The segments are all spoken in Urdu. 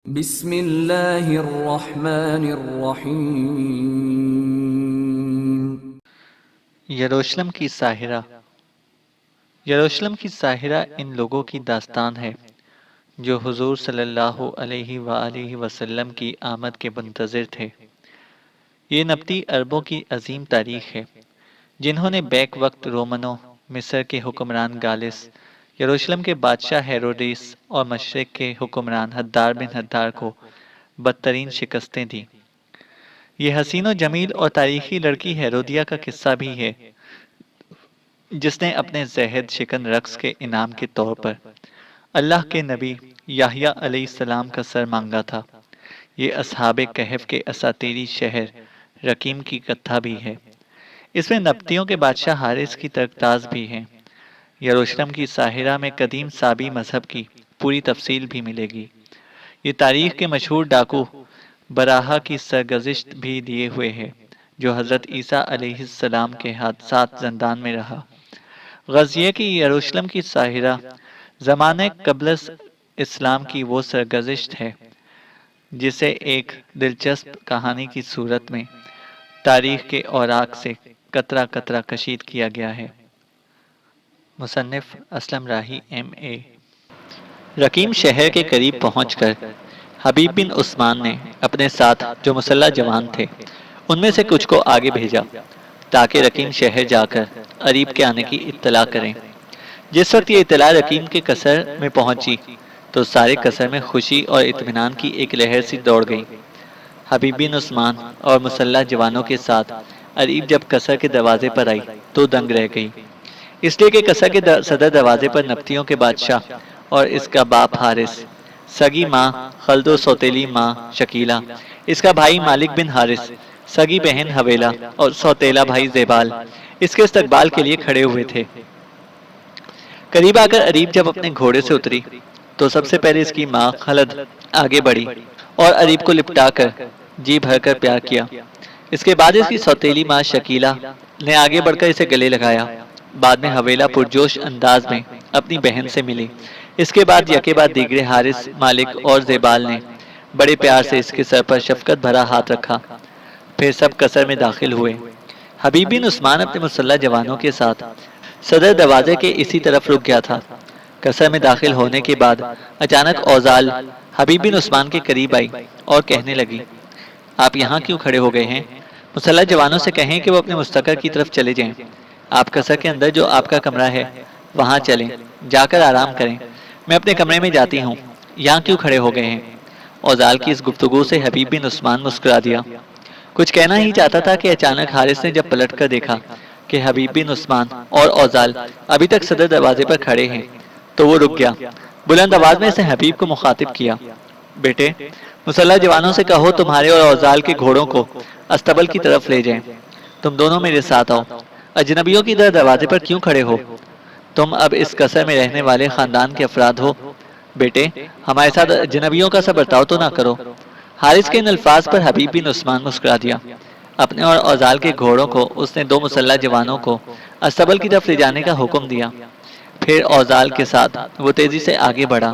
بسم اللہ الرحمن الرحیم۔ یروشلم کی ساحرہ۔ یروشلم کی ساحرہ ان لوگوں کی داستان ہے جو حضور صلی اللہ علیہ وآلہ وسلم کی آمد کے منتظر تھے۔ یہ نبطی عربوں کی عظیم تاریخ ہے جنہوں نے بیک وقت رومنوں، مصر کے حکمران گالس، یروشلم کے بادشاہ ہیروڈیس اور مشرق کے حکمران حدار بن حدار کو بدترین شکستیں دیں۔ یہ حسین و جمیل اور تاریخی لڑکی ہیرودیہ کا قصہ بھی ہے جس نے اپنے زہد شکن رقص کے انعام کے طور پر اللہ کے نبی یحییٰ علیہ السلام کا سر مانگا تھا۔ یہ اصحاب کہف کے اساطیری شہر رقیم کی کتھا بھی ہے۔ اس میں نبطیوں کے بادشاہ حارث کی ترکتاز بھی ہے۔ یروشلم کی ساحرہ میں قدیم سابی مذہب کی پوری تفصیل بھی ملے گی۔ یہ تاریخ کے مشہور ڈاکو براہا کی سرگزشت بھی دیے ہوئے ہے جو حضرت عیسیٰ علیہ السلام کے حادثات زندان میں رہا۔ غزیہ کی یروشلم کی ساحرہ زمانہ قبل اسلام کی وہ سرگزشت ہے جسے ایک دلچسپ کہانی کی صورت میں تاریخ کے اوراق سے قطرہ قطرہ کشید کیا گیا ہے۔ مصنف اسلم راہی M.A۔ رقیم شہر کے قریب پہنچ کر حبیب بن عثمان نے اپنے ساتھ جو مسلح جوان تھے ان میں سے کچھ کو آگے بھیجا تاکہ رقیم شہر جا کر عریب کے آنے کی اطلاع کریں۔ جس وقت یہ اطلاع رقیم کے قصر میں پہنچی تو سارے قصر میں خوشی اور اطمینان کی ایک لہر سی دوڑ گئی۔ حبیب بن عثمان اور مسلح جوانوں کے ساتھ عریب جب قصر کے دروازے پر آئی تو دنگ رہ گئی، اس لیے کہ قصر کے صدر دروازے پر نبطیوں کے بادشاہ اور اس کا باپ حارث، سگی ماں خلد و سوتیلی ماں شکیلہ، اس کا بھائی مالک بن حارث، سگی بہن حویلہ اور سوتیلا بھائی زیبال اس کے استقبال کے لیے کھڑے ہوئے تھے۔ قریب آ کر عریب جب اپنے گھوڑے سے اتری تو سب سے پہلے اس کی ماں خلد آگے بڑھی اور عریب کو لپٹا کر جی بھر کر پیار کیا۔ اس کے بعد اس کی سوتیلی ماں شکیلہ نے آگے بڑھ کر اسے گلے لگایا۔ بعد میں حویلہ پرجوش انداز میں اپنی بہن سے ملی۔ اس کے بعد یکے بعد دیگرے حارث، مالک اور زیبال نے بڑے پیار سے اس کے سر پر شفقت بھرا ہاتھ رکھا۔ پھر سب قصر میں داخل ہوئے۔ حبیب بن عثمان اپنے مسلح جوانوں کے ساتھ صدر دروازے کے اسی طرف رک گیا تھا۔ قصر میں داخل ہونے کے بعد اچانک اوزال حبیب بن عثمان کے قریب آئی اور کہنے لگی، آپ یہاں کیوں کھڑے ہو گئے ہیں؟ مسلح جوانوں سے کہیں کہ وہ اپنے مستقر کی طرف چلے جائیں۔ آپ قصر کے اندر جو آپ کا کمرہ ہے وہاں چلیں، جا کر آرام کریں، میں اپنے کمرے میں جاتی ہوں، یہاں کیوں کھڑے ہو گئے ہیں؟ اوزال کی اس گفتگو سے حبیب بن عثمان مسکرا دیا۔ کچھ کہنا ہی چاہتا تھا کہ اچانک حارث نے جب پلٹ کر دیکھا کہ حبیب بن عثمان اور اوزال ابھی تک صدر دروازے پر کھڑے ہیں تو وہ رک گیا۔ بلند آواز میں اس نے حبیب کو مخاطب کیا، بیٹے مسلح جوانوں سے کہو تمہارے اور اوزال کے گھوڑوں کو استبل کی طرف لے جائیں، تم دونوں میرے ساتھ آؤ۔ اجنبیوں کی طرح دروازے پر کیوں کھڑے ہو؟ تم اب اس قصر میں رہنے والے خاندان کے افراد ہو، بیٹے ہمارے ساتھ اجنبیوں کا سا برتاؤ تو نہ کرو۔ حارث کے ان الفاظ پر حبیب بن عثمان مسکرا دیا۔ اپنے اور اوزال کے گھوڑوں کو اس نے دو مسلح جوانوں کو استبل کی طرف لے جانے کا حکم دیا۔ پھر اوزال کے ساتھ وہ تیزی سے آگے بڑھا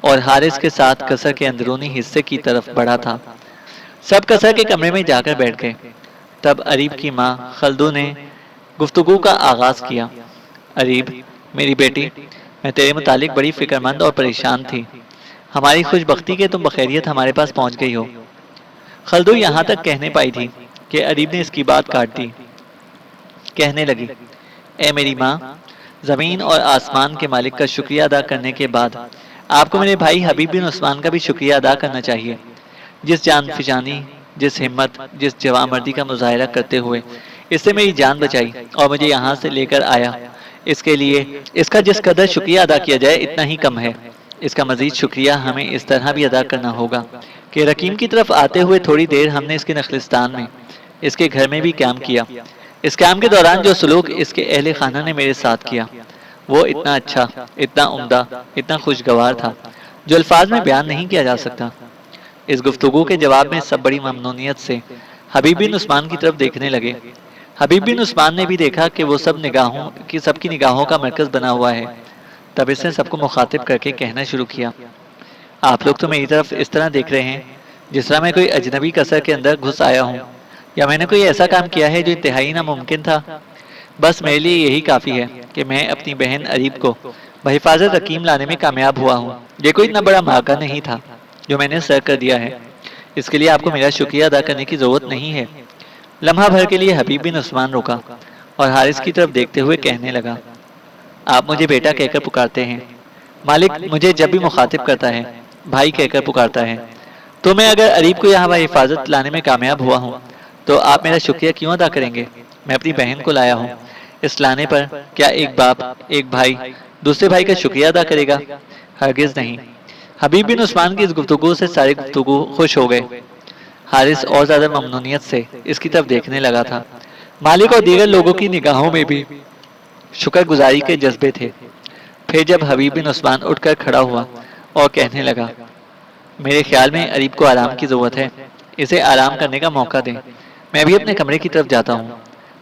اور حارث کے ساتھ قصر کے اندرونی حصے کی طرف بڑھا تھا۔ سب قصر کے کمرے میں جا کر بیٹھ گئے۔ تب عریب کی ماں خلدو نے گفتگو کا آغاز کیا، عریب میری بیٹی، میں تیرے متعلق بڑی فکر مند اور پریشان تھی۔ ہماری خوش بختی کہ تم بخیریت ہمارے پاس پہنچ گئی ہو۔ خلدو یہاں تک کہنے پائی تھی کہ عریب نے اس کی بات کاٹ دی۔ کہنے لگی، اے میری ماں، زمین اور آسمان کے مالک کا شکریہ ادا کرنے کے بعد آپ کو میرے بھائی حبیب بن عثمان کا بھی شکریہ ادا کرنا چاہیے، جس جان فشانی، جس ہمت، جس جوانمردی کا مظاہرہ کرتے ہوئے اس نے میری جان بچائی اور مجھے یہاں سے لے کر آیا۔ اس کے لیے اس کا جس قدر شکریہ ادا کیا جائے اتنا ہی کم ہے۔ اس کا مزید شکریہ ہمیں اس طرح بھی ادا کرنا ہوگا کہ رقیم کی طرف آتے ہوئے تھوڑی دیر ہم نے اس کے نخلستان میں، اس کے گھر میں بھی قیام کیا۔ اس قیام کے دوران جو سلوک اس کے اہل خانہ نے میرے ساتھ کیا وہ اتنا اچھا، اتنا عمدہ، اتنا خوشگوار تھا جو الفاظ میں بیان نہیں کیا جا سکتا۔ اس گفتگو کے جواب میں سب بڑی ممنونیت سے حبیب بن عثمان کی طرف دیکھنے لگے۔ حبیب بن عثمان نے بھی دیکھا کہ وہ سب کی نگاہوں کا مرکز بنا ہوا ہے۔ تب اس نے سب کو مخاطب کر کے کہنا شروع کیا، آپ لوگ تو میری طرف اس طرح دیکھ رہے ہیں جس طرح میں کوئی اجنبی کثر کے اندر گھس آیا ہوں، یا میں نے کوئی ایسا کام کیا ہے جو انتہائی ناممکن تھا۔ بس میرے لیے یہی کافی ہے کہ میں اپنی بہن اریب کو بحفاظت رقیم لانے میں کامیاب ہوا ہوں۔ یہ کوئی اتنا بڑا معرکہ نہیں تھا جو میں نے سر کر دیا ہے، اس کے لیے آپ کو میرا شکریہ ادا کرنے کی ضرورت نہیں ہے۔ لمحہ بھر کے لیے حبیب بن عثمان رکا اور حارث کی طرف دیکھتے ہوئے کہنے لگا، آپ مجھے بیٹا کہہ کر پکارتے ہیں، مالک مجھے جب بھی مخاطب کرتا ہے بھائی کہہ کر پکارتا ہے، تو میں اگر اریب کو یہاں حفاظت لانے میں کامیاب ہوا ہوں تو آپ میرا شکریہ کیوں ادا کریں گے؟ میں اپنی بہن کو لایا ہوں، اس لانے پر کیا ایک باپ، ایک بھائی دوسرے بھائی کا شکریہ ادا کرے گا؟ ہرگز نہیں۔ حبیب بن عثمان کی اس گفتگو سے سارے گفتگو خوش ہو گئے۔ حارث اور زیادہ ممنونیت سے اس کی طرف دیکھنے لگا تھا۔ مالک اور دیگر لوگوں کی نگاہوں میں بھی شکر گزاری کے جذبے تھے۔ پھر جب حبیب بن عثمان اٹھ کر کھڑا ہوا اور کہنے لگا، میرے خیال میں اریب کو آرام کی ضرورت ہے، اسے آرام کرنے کا موقع دیں، میں بھی اپنے کمرے کی طرف جاتا ہوں۔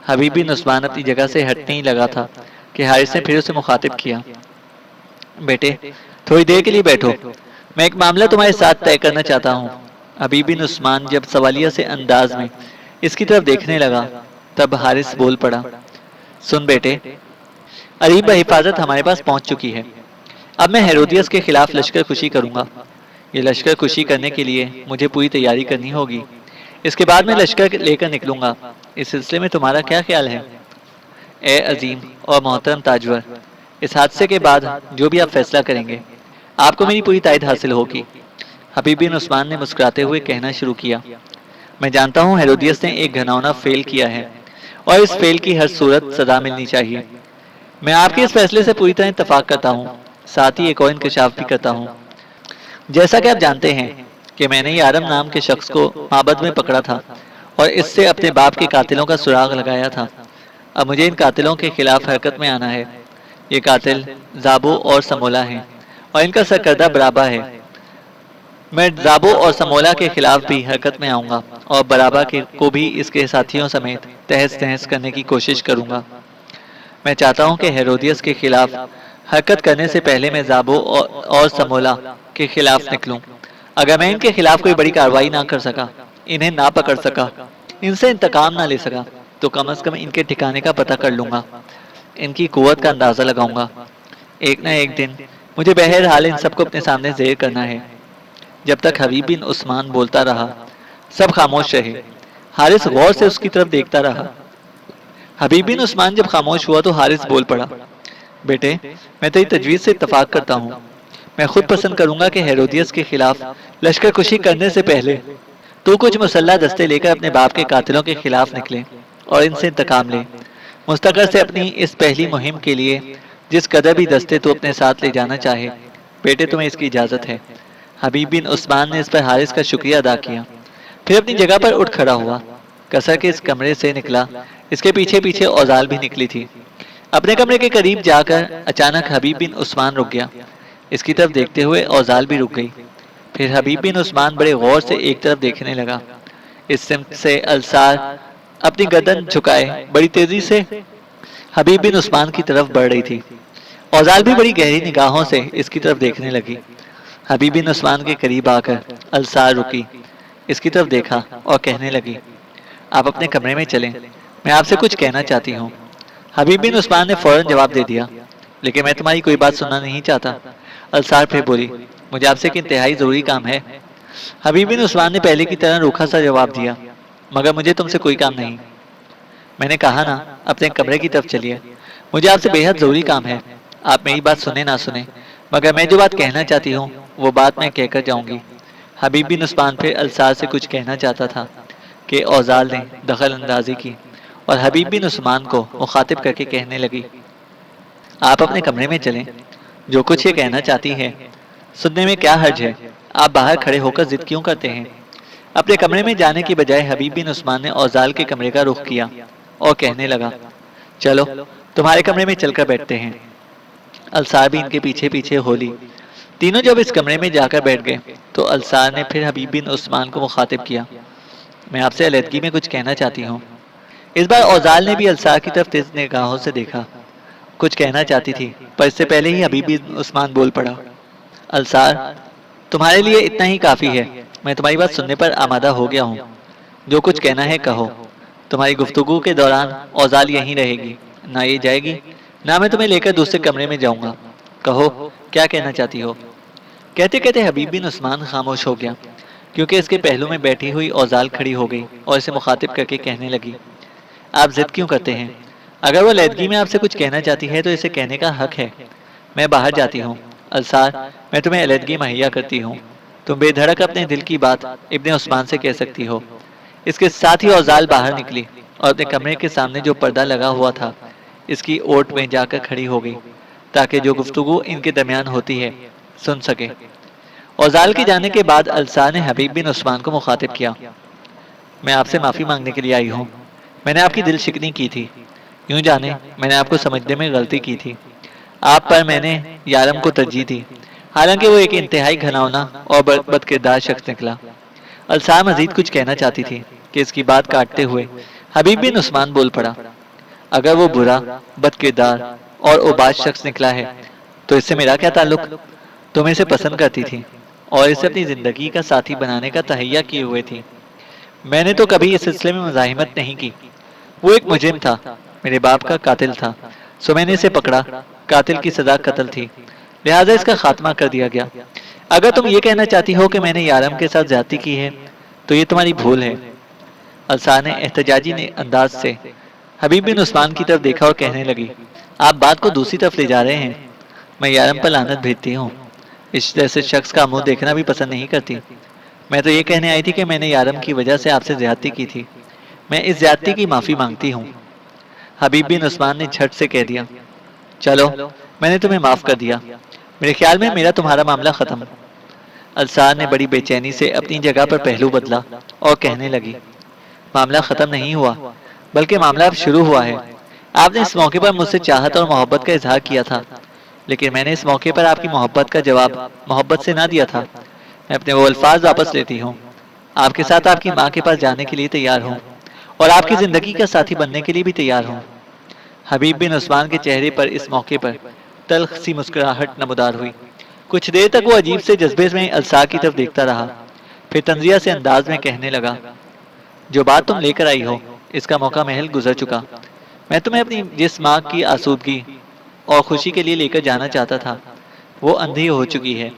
حبیب بن عثمان اپنی جگہ سے ہٹنے ہی لگا تھا کہ حارث نے پھر اسے مخاطب کیا، بیٹے تھوڑی دیر کے لیے بیٹھو، میں ایک معاملہ تمہارے ساتھ طے کرنا چاہتا ہوں۔ حبیب بن عثمان جب سوالیہ سے انداز میں اس کی طرف دیکھنے لگا تب حارث بول پڑا، سن بیٹے، اریب بحفاظت ہمارے پاس پہنچ چکی ہے۔ اب میں ہیرودیس کے خلاف لشکر کشی کروں گا۔ یہ لشکر کشی کرنے کے لیے مجھے پوری تیاری کرنی ہوگی، اس کے بعد میں لشکر لے کر نکلوں گا۔ اس سلسلے میں تمہارا کیا خیال ہے؟ اے عظیم اور محترم تاجور، اس حادثے کے بعد جو بھی آپ فیصلہ کریں گے آپ کو میری پوری تائید حاصل ہوگی۔ حبیب بن عثمان نے مسکراتے ہوئے کہنا شروع کیا، میں جانتا ہوں ہیرودیس نے ایک گھناؤنا فیل کیا ہے اور اس فیل کی ہر صورت سزا ملنی چاہیے۔ میں آپ کے اس فیصلے سے پوری طرح اتفاق کرتا ہوں، ساتھ ہی ایک اور انکشاف بھی کرتا ہوں۔ جیسا کہ آپ جانتے ہیں کہ میں نے یارم نام کے شخص کو معبد میں پکڑا تھا اور اس سے اپنے باپ کے قاتلوں کا سراغ لگایا تھا۔ اب مجھے ان قاتلوں کے خلاف حرکت میں آنا ہے۔ یہ قاتل زابو اور سمولا ہیں اور ان کا سرکردہ برابا ہے۔ میں زابو اور سمولا کے خلاف بھی حرکت میں آؤں گا اور برابا کو بھی اس کے ساتھیوں سمیت تہس نہس کرنے کی کوشش کروں گا۔ میں چاہتا ہوں کہ ہیرودیس کے خلاف حرکت کرنے سے پہلے میں زابو اور سمولا کے خلاف نکلوں۔ اگر میں ان کے خلاف کوئی بڑی کارروائی نہ کر سکا، انہیں نہ پکڑ سکا، ان سے انتقام نہ لے سکا، تو کم از کم ان کے ٹھکانے کا پتہ کر لوں گا، ان کی قوت کا اندازہ لگاؤں گا۔ ایک نہ ایک دن مجھے بہرحال ان سب کو اپنے سامنے زیر کرنا ہے۔ جب تک حبیب بن عثمان بولتا رہا سب خاموش رہے۔ حارث غور سے اس کی طرف دیکھتا رہا۔ حبیب بن عثمان جب خاموش ہوا تو حارث بول پڑا، بیٹے میں تیری تجویز سے اتفاق کرتا ہوں۔ میں خود پسند کروں گا کہ ہیرودیس کے خلاف لشکر کشی کرنے سے پہلے تو کچھ مسلح دستے لے کر اپنے باپ کے قاتلوں کے خلاف نکلے اور ان سے انتقام لے۔ مستقر سے اپنی اس پہلی مہم کے لیے جس قدر بھی دستے تو اپنے ساتھ لے جانا چاہے، بیٹے تمہیں اس کی اجازت ہے۔ حبیب بن عثمان نے اس پر حارث کا شکریہ ادا کیا، پھر اپنی جگہ پر اٹھ کھڑا ہوا، کثر کے اس کمرے سے نکلا۔ اس کے پیچھے پیچھے اوزال بھی نکلی تھی۔ اپنے کمرے کے قریب جا کر اچانک حبیب بن عثمان رک گیا۔ اس کی طرف دیکھتے ہوئے اوزال بھی رک گئی۔ پھر حبیب بن عثمان بڑے غور سے ایک طرف دیکھنے لگا۔ اس سمت سے السار اپنی گردن جھکائے بڑی تیزی سے حبیب بن عثمان کی طرف بڑھ رہی تھی۔ اوزال بھی بڑی گہری نگاہوں سے اس کی طرف دیکھنے لگی۔ حبیب بن عثمان کے قریب آ کر السار رکی، اس کی طرف دیکھا اور کہنے لگی، آپ اپنے کمرے میں چلیں، میں آپ سے کچھ کہنا چاہتی ہوں۔ حبیب بن عثمان نے فوراً جواب دے دیا، لیکن میں تمہاری کوئی بات سننا نہیں چاہتا۔ السار پھر بولی، مجھے آپ سے ایک انتہائی ضروری کام ہے۔ حبیب بن عثمان نے پہلے کی طرح روکھا سا جواب دیا، مگر مجھے تم سے کوئی کام نہیں۔ میں نے کہا نا اپنے کمرے کی طرف چلیے، مجھے آپ سے بے حد ضروری کام ہے۔ آپ میری بات سنیں نہ سنیں، مگر میں جو بات کہنا چاہتی ہوں وہ بات میں کہہ کر جاؤں گی۔ حبیب بن عثمان پھر السار سے کچھ کہنا چاہتا تھا کہ اوزال نے دخل اندازی کی اور حبیب بن عثمان کو مخاطب کر کے کہنے لگی، آپ اپنے کمرے میں چلیں، جو کچھ یہ کہنا چاہتی ہے سننے میں کیا حرج ہے، آپ باہر کھڑے ہو کر ضد کیوں کرتے ہیں؟ اپنے کمرے میں جانے کی بجائے حبیب بن عثمان نے اوزال کے کمرے کا رخ کیا اور کہنے لگا، چلو تمہارے کمرے میں چل کر بیٹھتے ہیں۔ السار بھی ان کے پیچھے پیچھے ہو لی۔ تینوں جب اس کمرے میں جا کر بیٹھ گئے تو السار نے پھر حبیب بن عثمان کو مخاطب کیا، میں آپ سے علیحدگی میں کچھ کہنا چاہتی ہوں۔ اس بار اوزال نے بھی السار کی طرف تیز نگاہوں سے دیکھا، کچھ کہنا چاہتی تھی، پر اس سے پہلے ہی حبیب بن عثمان بول پڑا، السار تمہارے لیے اتنا ہی کافی ہے، میں تمہاری بات سننے پر آمادہ ہو گیا ہوں، جو کچھ کہنا ہے کہو۔ تمہاری گفتگو کے دوران اوزال یہیں رہے گی، نہ یہ جائے گی، نہ میں تمہیں لے کر دوسرے کمرے میں جاؤں گا۔ کہو کیا کہنا چاہتی ہو؟ کہتے کہتے حبیب بن عثمان خاموش ہو گیا، کیونکہ اس کے پہلو میں بیٹھی ہوئی اوزال کھڑی ہو گئی اور اسے مخاطب کر کے کہنے لگی، آپ ضد کیوں کرتے ہیں؟ اگر وہ علیحدگی میں آپ سے کچھ کہنا چاہتی ہے تو اسے کہنے کا حق ہے۔ میں باہر جاتی ہوں السار، میں تمہیں علیحدگی مہیا کرتی ہوں، تم بے دھڑک اپنے دل کی بات ابن عثمان سے کہہ سکتی ہو۔ اس کے ساتھ ہی اوزال باہر نکلی اور اپنے کمرے کے سامنے جو پردہ لگا ہوا تھا اس کی اوٹ میں جا کر کھڑی ہو گئی، تاکہ جو گفتگو ان کے درمیان ہوتی ہے سن سکے۔ اوزال کے جانے کے بعد السار نے حبیب بن عثمان کو مخاطب کیا، میں آپ سے معافی مانگنے کے لیے آئی ہوں، میں نے آپ کی دل شکنی کی تھی، یوں جانے میں نے آپ کو سمجھنے میں غلطی کی تھی، آپ پر میں نے یارم کو ترجیح دی، حالانکہ وہ ایک انتہائی گھناؤنا اور بد کردار شخص نکلا۔ السار مزید کچھ کہنا چاہتی تھی کہ اس کی بات کاٹتے ہوئے حبیب بن عثمان بول پڑا، اگر وہ برا، بد کردار اور اوباش شخص نکلا ہے تو اس سے میرا کیا تعلق؟ تم اسے پسند کرتی تھی اور اسے اپنی زندگی کا ساتھی بنانے کا تہیہ کیے ہوئے تھی۔ میں نے تو کبھی اس سلسلے میں مزاحمت نہیں کی، وہ ایک مجرم تھا، میرے باپ کا قاتل تھا، سو میں نے اسے پکڑا، قاتل کی سزا قتل تھی، لہٰذا اس کا خاتمہ کر دیا گیا۔ اگر تم یہ کہنا چاہتی ہو کہ میں نے یارم کے ساتھ زیادتی کی ہے تو یہ تمہاری بھول ہے۔ السار نے احتجاجی انداز سے حبیب بن عثمان کی طرف دیکھا اور کہنے لگی، آپ بات کو دوسری طرف لے جا رہے ہیں، میں یارم پر لعنت بھیجتی ہوں، اس جیسے شخص کا منہ دیکھنا بھی پسند نہیں کرتی۔ میں تو یہ کہنے آئی تھی کہ میں نے یارم کی وجہ سے آپ سے زیادتی کی تھی، میں اس زیادتی کی معافی مانگتی ہوں۔ حبیب بن عثمان نے جھٹ سے کہہ دیا، چلو میں نے تمہیں معاف کر دیا، میرے خیال میں میرا تمہارا معاملہ ختم۔ السار نے بڑی بے چینی سے اپنی جگہ پر پہلو بدلا اور کہنے لگی، معاملہ ختم نہیں ہوا، بلکہ معاملہ اب شروع ہوا ہے۔ آپ نے اس موقع پر مجھ سے چاہت اور محبت کا اظہار کیا تھا، لیکن میں نے اس موقع پر آپ کی محبت کا جواب محبت سے نہ دیا تھا۔ میں اپنے وہ الفاظ واپس لیتی ہوں، آپ کے ساتھ آپ کی ماں کے پاس جانے کے لیے تیار ہوں اور آپ کی زندگی کا ساتھی بننے کے لیے بھی تیار ہوں۔ حبیب بن عثمان کے چہرے پر اس موقع پر تلخ سی مسکراہٹ نمودار ہوئی۔ کچھ دیر تک وہ عجیب سے جذبے میں السار کی طرف دیکھتا رہا، پھر تنزیہ سے انداز میں کہنے لگا، جو بات تم لے کر آئی ہو اس کا موقع محل گزر چکا، میں تمہیں اپنی جس ماں کی آسودگی اور خوشی کے لیے لے کر جانا چاہتا تھا وہ اندھی ہو چکی ہے،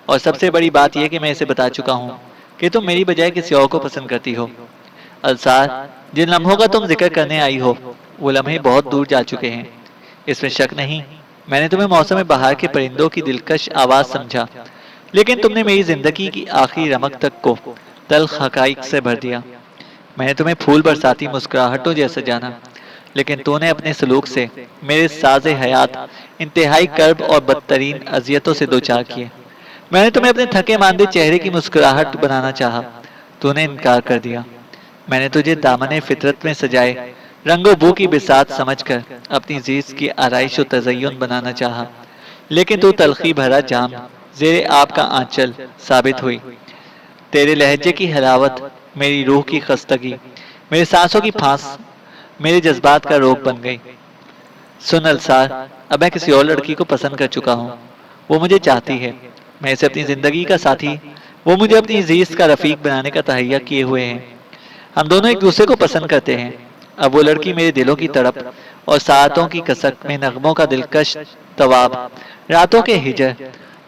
اور سب سے بڑی بات یہ کہ میں اسے بتا چکا ہوں کہ تم میری بجائے کسی اور کو پسند کرتی ہو۔ السار، جن لمحوں کا تم ذکر کرنے آئی ہو وہ لمحے بہت دور جا چکے ہیں، اس میں شک نہیں، میں نے تمہیں موسم بہار کے پرندوں کی دلکش آواز سمجھا، لیکن تم نے میری زندگی کی آخری رمق تک کو تلخ حقائق سے بھر دیا۔ میں نے تمہیں پھول برساتی مسکراہٹوں جیسا جانا، لیکن تو نے اپنے سلوک سے میرے ساز حیات انتہائی کرب اور بدترین اذیتوں سے دوچار کیے۔ میں نے تمہیں اپنے تھکے ماندے چہرے کی مسکراہٹ بنانا چاہا، تو نے انکار کر دیا۔ میں نے تجھے دامن فطرت میں سجائے رنگ و بو کی بساط سمجھ کر اپنی زیست کی آرائش و تزین بنانا چاہا، لیکن تو تلخی بھرا جام زیر آپ کا آنچل ثابت ہوئی۔ تیرے لہجے کی حلاوت میری روح کی خستگی، میرے سانسوں کی پھانس میرے جذبات کا روگ بن گئی۔ سن السار، اب میں کسی اور لڑکی کو پسند کر چکا ہوں، وہ مجھے چاہتی ہے، میں اسے اپنی زندگی کا ساتھی، وہ مجھے اپنی زیست کا رفیق بنانے کا تہیہ کیے ہوئے ہیں، ہم دونوں ایک دوسرے کو پسند کرتے ہیں۔ اب وہ لڑکی میرے دلوں کی تڑپ اور ساعتوں کی کسک میں نغموں کا دلکش طواب، راتوں کے ہجر،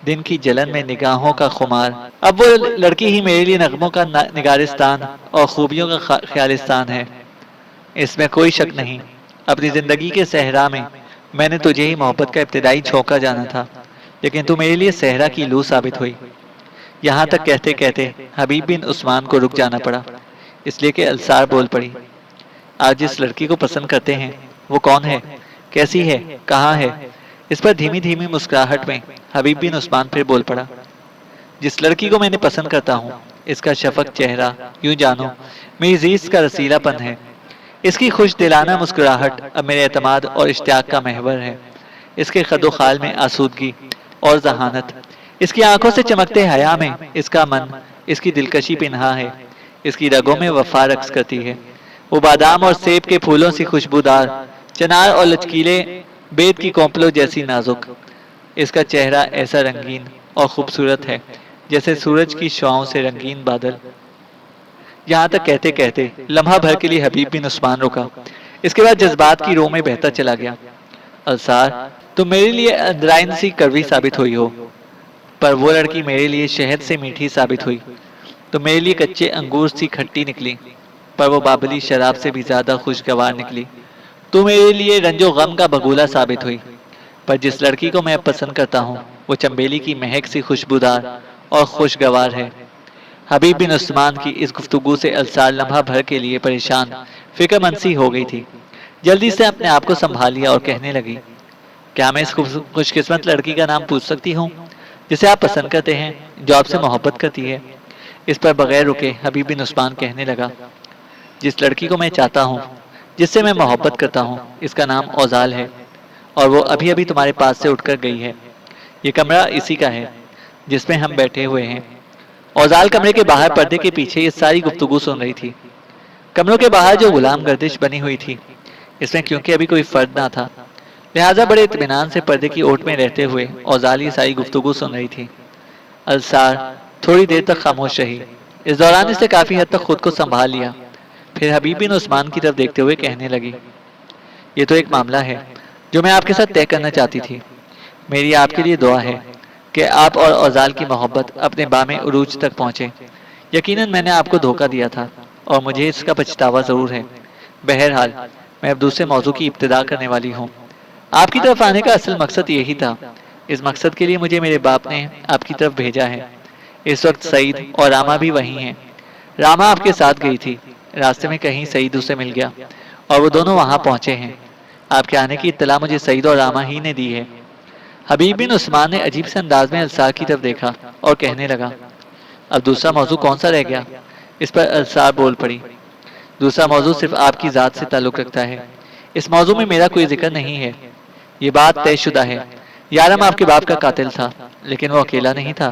دن کی جلن میں نگاہوں کا خمار، اب وہ لڑکی ہی میرے لیے نغموں کا نگارستان اور خوبیوں کا خیالستان ہے، اس میں کوئی شک نہیں۔ اپنی زندگی کے صحرا میں نے تجھے ہی محبت کا ابتدائی جھونکا جانا تھا، لیکن تو میرے لیے صحرا کی لو ثابت ہوئی۔ یہاں تک کہتے کہتے حبیب بن عثمان کو رک جانا پڑا، اس لیے کہ السار بول پڑی، آج جس لڑکی کو پسند کرتے ہیں وہ کون ہے، کیسی ہے، کہاں ہے؟ اس پر دھیمی دھیمی مسکراہٹ میں حبیب بن عثمان پھر بول پڑا، جس لڑکی کو میں نے پسند کرتا ہوں اس کا شفق چہرہ یوں جانو میری زیست کا رسیلہ پن ہے، اس کی خوش دلانہ مسکراہٹ اب میرے اعتماد اور اشتیاق کا محور ہے، اس کے خد و خال میں آسودگی اور ذہانت، اس کی آنکھوں سے چمکتے حیا میں اس کا من، اس کی دلکشی پنہا ہے، اس کی رگوں میں وفا رقص کرتی ہے، وہ بادام اور سیب کے پھولوں سی خوشبودار، چنار اور لچکیلے بید کی کونپلوں جیسی نازک، اس کا چہرہ ایسا رنگین اور خوبصورت ہے جیسے سورج کی شعاؤں سے رنگین بادل۔ یہاں تک کہتے کہتے لمحہ بھر کے لیے حبیب بن عثمان رکا، اس کے بعد جذبات کی رو میں بہتا چلا گیا۔ السار، تم میرے لیے اندرائن سی کڑوی ثابت ہوئی ہو، پر وہ لڑکی میرے لیے شہد سے میٹھی ثابت ہوئی۔ تو میرے لیے کچے انگور سی کھٹی نکلی، پر وہ بابلی شراب سے بھی زیادہ خوشگوار نکلی۔ تو میرے لیے رنج و غم کا بگولا ثابت ہوئی، پر جس لڑکی کو میں پسند کرتا ہوں وہ چنبیلی کی مہک سی خوشبودار اور خوشگوار ہے۔ حبیب بن عثمان کی اس گفتگو سے السار لمحہ بھر کے لیے پریشان، فکر مند سی ہو گئی تھی۔ جلدی سے اپنے آپ کو سنبھال لیا اور کہنے لگی، کیا میں اس خوش قسمت لڑکی کا نام پوچھ سکتی ہوں جسے آپ پسند کرتے ہیں، جو آپ سے محبت کرتی ہے؟ اس پر بغیر رکے حبیب بن عثمان کہنے لگا، جس لڑکی کو میں چاہتا ہوں، جس سے میں محبت کرتا ہوں، اس کا نام اوزال ہے، اور وہ ابھی ابھی تمہارے پاس سے اٹھ کر گئی ہے۔ یہ کمرہ اسی کا ہے جس میں ہم بیٹھے ہوئے ہیں۔ اوزال کمرے کے باہر پردے کے پیچھے یہ ساری گفتگو سن رہی تھی۔ کمروں کے باہر جو غلام گردش بنی ہوئی تھی، اس میں کیونکہ ابھی کوئی فرد نہ تھا، لہٰذا بڑے اطمینان سے پردے کی اوٹ میں رہتے ہوئے اوزال یہ ساری گفتگو سن رہی تھی۔ السار تھوڑی دیر تک خاموش رہی، اس دوران اس نے کافی حد تک خود کو سنبھال لیا، پھر حبیب بن عثمان کی طرف دیکھتے ہوئے کہنے لگی، یہ تو ایک معاملہ ہے جو میں آپ کے ساتھ طے کرنا چاہتی تھی۔ میری آپ کے لیے دعا ہے کہ آپ اور اوزال کی محبت اپنے بام عروج تک پہنچے۔ یقیناً میں نے آپ کو دھوکہ دیا تھا اور مجھے اس کا پچھتاوا ضرور ہے۔ بہرحال میں اب دوسرے موضوع کی ابتدا کرنے والی ہوں۔ آپ کی طرف آنے کا اصل مقصد یہی تھا۔ اس مقصد کے لیے مجھے میرے باپ نے آپ کی طرف بھیجا ہے۔ اس وقت سعید اور راما بھی وہیں ہیں۔ راما آپ کے ساتھ گئی تھی، راستے میں کہیں سعید اسے مل گیا اور وہ دونوں وہاں پہنچے ہیں۔ آپ کے آنے کی اطلاع مجھے سعید اور راما ہی نے دی ہے۔ حبیب بن عثمان نے عجیب سے انداز میں السار کی طرف دیکھا اور کہنے لگا، اب دوسرا موضوع کون سا رہ گیا؟ اس پر السار بول پڑی، دوسرا موضوع صرف آپ کی ذات سے تعلق رکھتا ہے۔ اس موضوع میں میرا کوئی ذکر نہیں ہے۔ یہ بات طے شدہ ہے، یارم آپ کے باپ کا قاتل تھا، لیکن وہ اکیلا نہیں تھا،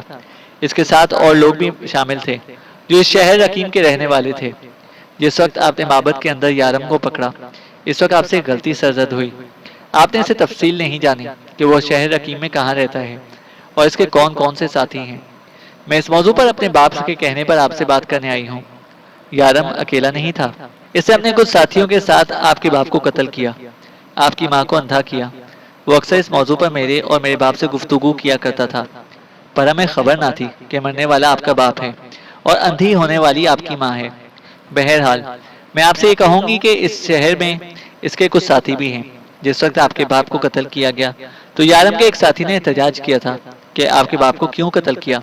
اس کے ساتھ اور لوگ بھی شامل تھے جو اس شہر رقیم کے رہنے والے تھے۔ جس وقت آپ نے معبد کے اندر یارم کو پکڑا، اس وقت آپ سے غلطی سرزد ہوئی۔ آپ نے اسے تفصیل نہیں جانی کہ وہ شہر رقیم میں کہاں رہتا ہے اور اس کے کون کون سے ساتھی ہیں۔ میں اس موضوع پر اپنے باپ کے کہنے پر آپ سے بات کرنے آئی ہوں۔ یارم اکیلا نہیں تھا، اس نے اپنے کچھ ساتھیوں کے ساتھ آپ کے باپ کو قتل کیا، آپ کی ماں کو اندھا کیا۔ وہ اکثر اس موضوع پر میرے اور میرے باپ سے گفتگو کیا کرتا تھا، پر ہمیں خبر نہ تھی کہ مرنے والا آپ کا باپ ہے اور اندھی ہونے والی آپ کی ماں ہے۔ بہرحال میں آپ سے یہ کہوں گی کہ اس شہر میں اس کے کچھ ساتھی بھی ہیں۔ جس وقت آپ کے باپ کو قتل کیا گیا تو یارم کے ایک ساتھی نے احتجاج کیا تھا کہ آپ کے باپ کو کیوں قتل کیا۔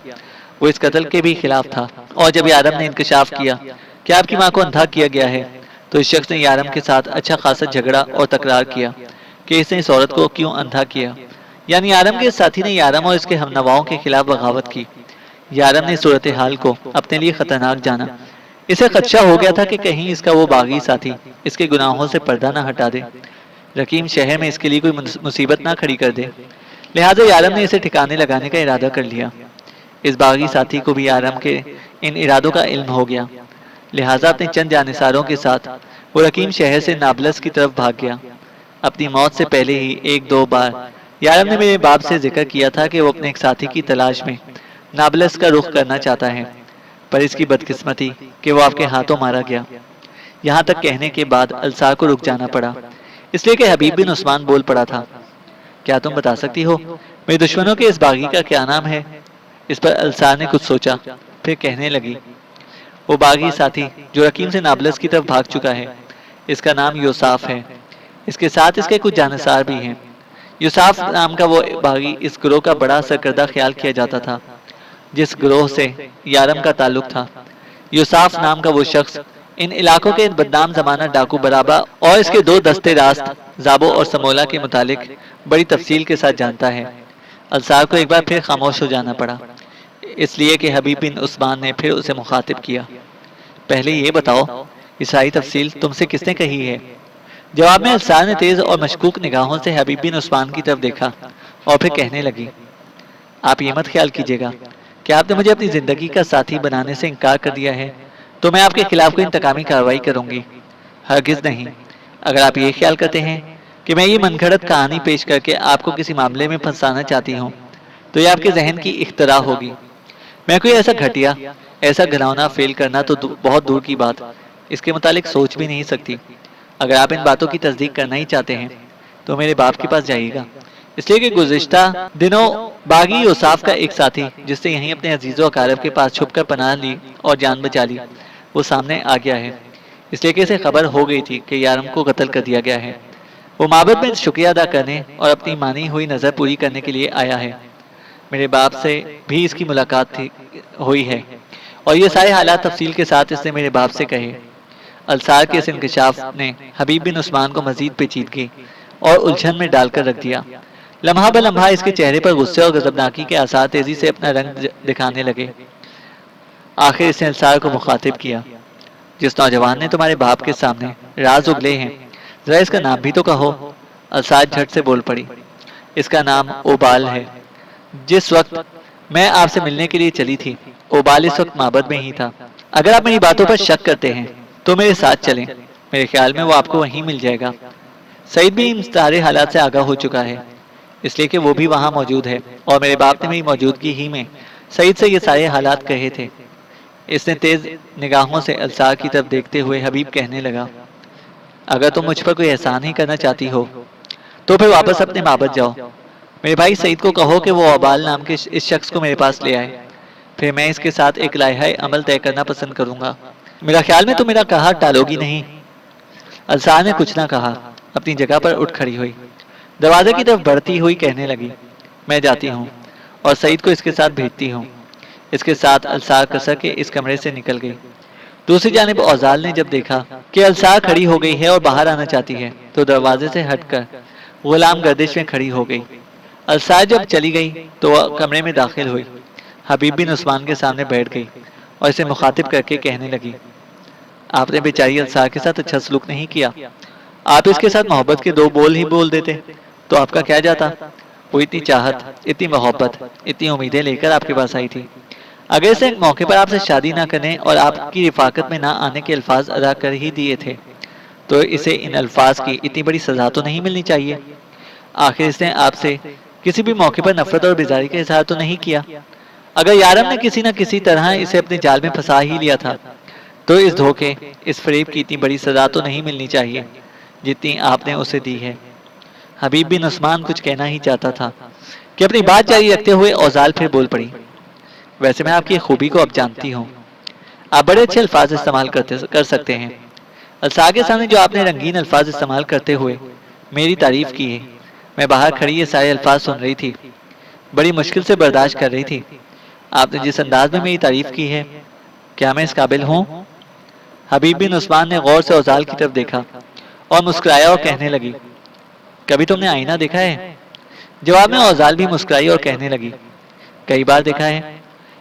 وہ اس قتل کے بھی خلاف تھا، اور جب یارم نے انکشاف کیا کہ آپ کی ماں کو اندھا کیا گیا ہے تو اس شخص نے یارم کے ساتھ اچھا خاصا جھگڑا اور تکرار کیا کہ اس نے اس عورت کو کیوں اندھا کیا۔ یعنی یارم کے ساتھی نے یارم اور اس کے ہم نواؤں کے خلاف بغاوت کی۔ یارم نے صورتحال کو اپنے لیے خطرناک جانا۔ اسے خدشہ ہو گیا تھا کہ کہیں اس کا وہ باغی ساتھی اس کے گناہوں سے پردہ نہ ہٹا دے، رقیم شہر میں اس کے لیے کوئی مصیبت نہ کھڑی کر دے، لہٰذا یارم نے اسے ٹھکانے لگانے کا ارادہ کر لیا۔ اس باغی ساتھی کو بھی یارم کے ان ارادوں کا علم ہو گیا، لہٰذا اپنے چند جانثاروں کے ساتھ وہ رقیم شہر سے نابلس کی طرف بھاگ گیا۔ اپنی موت سے پہلے ہی ایک دو بار یارم نے میرے باپ سے ذکر کیا تھا کہ وہ اپنے ایک ساتھی کی تلاش میں نابلس کا رخ کرنا چاہتا ہے، پر اس کی بدقسمتی کہ وہ آپ کے ہاتھوں مارا گیا۔ یہاں تک کہنے کے بعد السار کو رک جانا پڑا، اس لیے کہ حبیب بن عثمان بول پڑا تھا، کیا تم بتا سکتی ہو میرے دشمنوں کے اس باغی کا کیا نام ہے؟ اس پر السار نے کچھ سوچا، پھر کہنے لگی، وہ باغی ساتھی جو رقیم سے نابلس کی طرف بھاگ چکا ہے، اس کا نام یوساف ہے۔ اس کے ساتھ اس کے کچھ جانثار بھی ہیں۔ یوساف نام کا وہ باغی اس گروہ کا بڑا سرکردہ خیال کیا جاتا تھا جس گروہ سے یارم کا تعلق تھا۔ یوساف نام کا وہ شخص ان علاقوں کے بدنام زمانہ ڈاکو برابا اور اس کے دو دستے راست زابو اور سمولا کے متعلق بڑی تفصیل کے ساتھ جانتا ہے۔ السار کو ایک بار پھر خاموش ہو جانا پڑا، اس لیے کہ حبیب بن عثمان نے پھر اسے مخاطب کیا، پہلے یہ بتاؤ یہ ساری تفصیل تم سے کس نے کہی ہے؟ جواب میں السار نے تیز اور مشکوک نگاہوں سے حبیب بن عثمان کی طرف دیکھا اور پھر کہنے لگی، آپ یہ مت خیال کیجیے گا کہ آپ نے مجھے اپنی زندگی کا ساتھی بنانے سے انکار کر دیا ہے تو میں آپ کے خلاف کوئی انتقامی کارروائی کروں گی، ہرگز نہیں۔ اگر آپ یہ خیال کرتے ہیں کہ میں یہ من گھڑت کہانی پیش کر کے آپ کو کسی معاملے میں پھنسانا چاہتی ہوں تو یہ آپ کے ذہن کی اختراع ہوگی۔ میں کوئی ایسا گھٹیا، ایسا گھناؤنا فیل کرنا تو بہت دور کی بات، اس کے متعلق سوچ بھی نہیں سکتی۔ اگر آپ ان باتوں کی تصدیق کرنا ہی چاہتے ہیں تو میرے باپ کے پاس جائیے گا، اس لیے کہ گزشتہ دنوں باغی یوساف کا ایک ساتھی جس سے یہیں اپنے عزیز و اقارب کے پاس چھپ کر پناہ لی اور جان بچا لی، وہ سامنے آ گیا ہے، اس لیے کہ اسے خبر ہو گئی تھی کہ یارم کو قتل کر دیا گیا ہے۔ وہ معبد میں شکریہ ادا کرنے اور اپنی مانی ہوئی نظر پوری کرنے کے لیے آیا ہے۔ میرے باپ سے بھی اس کی ملاقات ہوئی ہے اور یہ سارے حالات تفصیل کے ساتھ اس نے میرے باپ سے کہے۔ السار کے اس انکشاف نے حبیب بن عثمان کو مزید پیچیدگی اور الجھن میں ڈال کر رکھ دیا۔ لمحہ بہ لمحہ اس کے چہرے پر غصے اور غضبناکی کے آثار تیزی سے اپنا رنگ دکھانے لگے۔ آخر اس نے السار کو مخاطب کیا، جس نوجوان نے تمہارے باپ کے سامنے راز اگلے ہیں، ذرا اس کا نام بھی تو کہو۔ السار جھٹ سے بول پڑی، اس کا نام اوبال ہے۔ جس وقت میں آپ سے ملنے کے لیے چلی تھی اوبال اس وقت معبد میں ہی تھا۔ اگر آپ میری باتوں پر شک کرتے ہیں تو میرے ساتھ چلیں، میرے خیال میں وہ آپ کو وہیں مل جائے گا۔ سعید بھی ان سارے حالات سے آگاہ ہو چکا ہے، اس لیے کہ وہ بھی وہاں موجود ہے اور میرے باپ نے میری موجودگی ہی میں سعید سے یہ سارے حالات کہے تھے۔ اس نے تیز نگاہوں سے السار کی طرف دیکھتے ہوئے حبیب کہنے لگا، اگر تم مجھ پر کوئی احسان ہی کرنا چاہتی ہو تو پھر واپس اپنے معبد جاؤ۔ میرے بھائی سعید کو کہو کہ وہ اوبال نام کے اس شخص کو میرے پاس لے آئے، پھر میں اس کے ساتھ ایک لائحہ عمل طے کرنا پسند کروں گا۔ میرا خیال میں تم میرا کہا ٹالو گی نہیں۔ السار نے کچھ نہ کہا، اپنی جگہ پر اٹھ کھڑی ہوئی، دروازے کی طرف بڑھتی ہوئی کہنے لگی، میں جاتی ہوں اور سعید کو اس کے ساتھ بھیجتی ہوں۔ اس کے ساتھ السار کسر کے اس کمرے سے نکل گئی۔ دوسری جانب اوزال نے جب دیکھا کہ السار کھڑی ہو گئی ہے اور باہر آنا چاہتی ہے تو دروازے سے ہٹ کر غلام گردش میں کھڑی ہو گئی۔ السار جب چلی گئی تو وہ کمرے میں داخل ہوئی، حبیب بن عثمان کے سامنے بیٹھ گئی اور اسے مخاطب کر کے کہنے لگی، آپ نے بیچاری السار کے ساتھ اچھا سلوک نہیں کیا، آپ اس کے ساتھ محبت کے دو بول ہی بول دیتے تو آپ کا کیا جاتا؟ وہ اتنی چاہت، اتنی محبت، اتنی امیدیں لے کر آپ کے پاس آئی تھی، اگر اسے ایک موقع پر آپ سے شادی نہ کرنے اور آپ کی رفاقت میں نہ آنے کے الفاظ ادا کر ہی دیے تھے تو اسے ان الفاظ کی اتنی بڑی سزا تو نہیں ملنی چاہیے۔ آخر اس نے آپ سے کسی بھی موقع پر نفرت اور بیزاری کا اظہار تو نہیں کیا۔ اگر یارم نے کسی نہ کسی طرح اسے اپنے جال میں پھنسا ہی لیا تھا تو اس دھوکے، اس فریب کی اتنی بڑی سزا تو نہیں ملنی چاہیے جتنی آپ نے اسے دی ہے۔ حبیب بن عثمان کچھ کہنا ہی چاہتا تھا کہ اپنی بات جاری رکھتے ہوئے اوزال پھر بول پڑی، ویسے میں آپ کی خوبی کو اب جانتی ہوں، آپ بڑے اچھے الفاظ استعمال کر سکتے ہیں۔ السار کے سامنے جو آپ نے رنگین الفاظ استعمال کرتے ہوئے میری تعریف کی ہے، میں باہر کھڑی یہ سارے الفاظ سن رہی تھی، بڑی مشکل سے برداشت کر رہی تھی۔ آپ نے جس انداز میں میری تعریف کی ہے، کیا میں اس قابل ہوں؟ حبیب بن عثمان نے غور سے اوزال کی طرف دیکھا اور مسکرایا اور کہنے لگی، کبھی تم نے آئینہ دیکھا ہے؟ جواب میں اوزال بھی مسکرائی اور کہنے لگی، کئی بار دیکھا ہے۔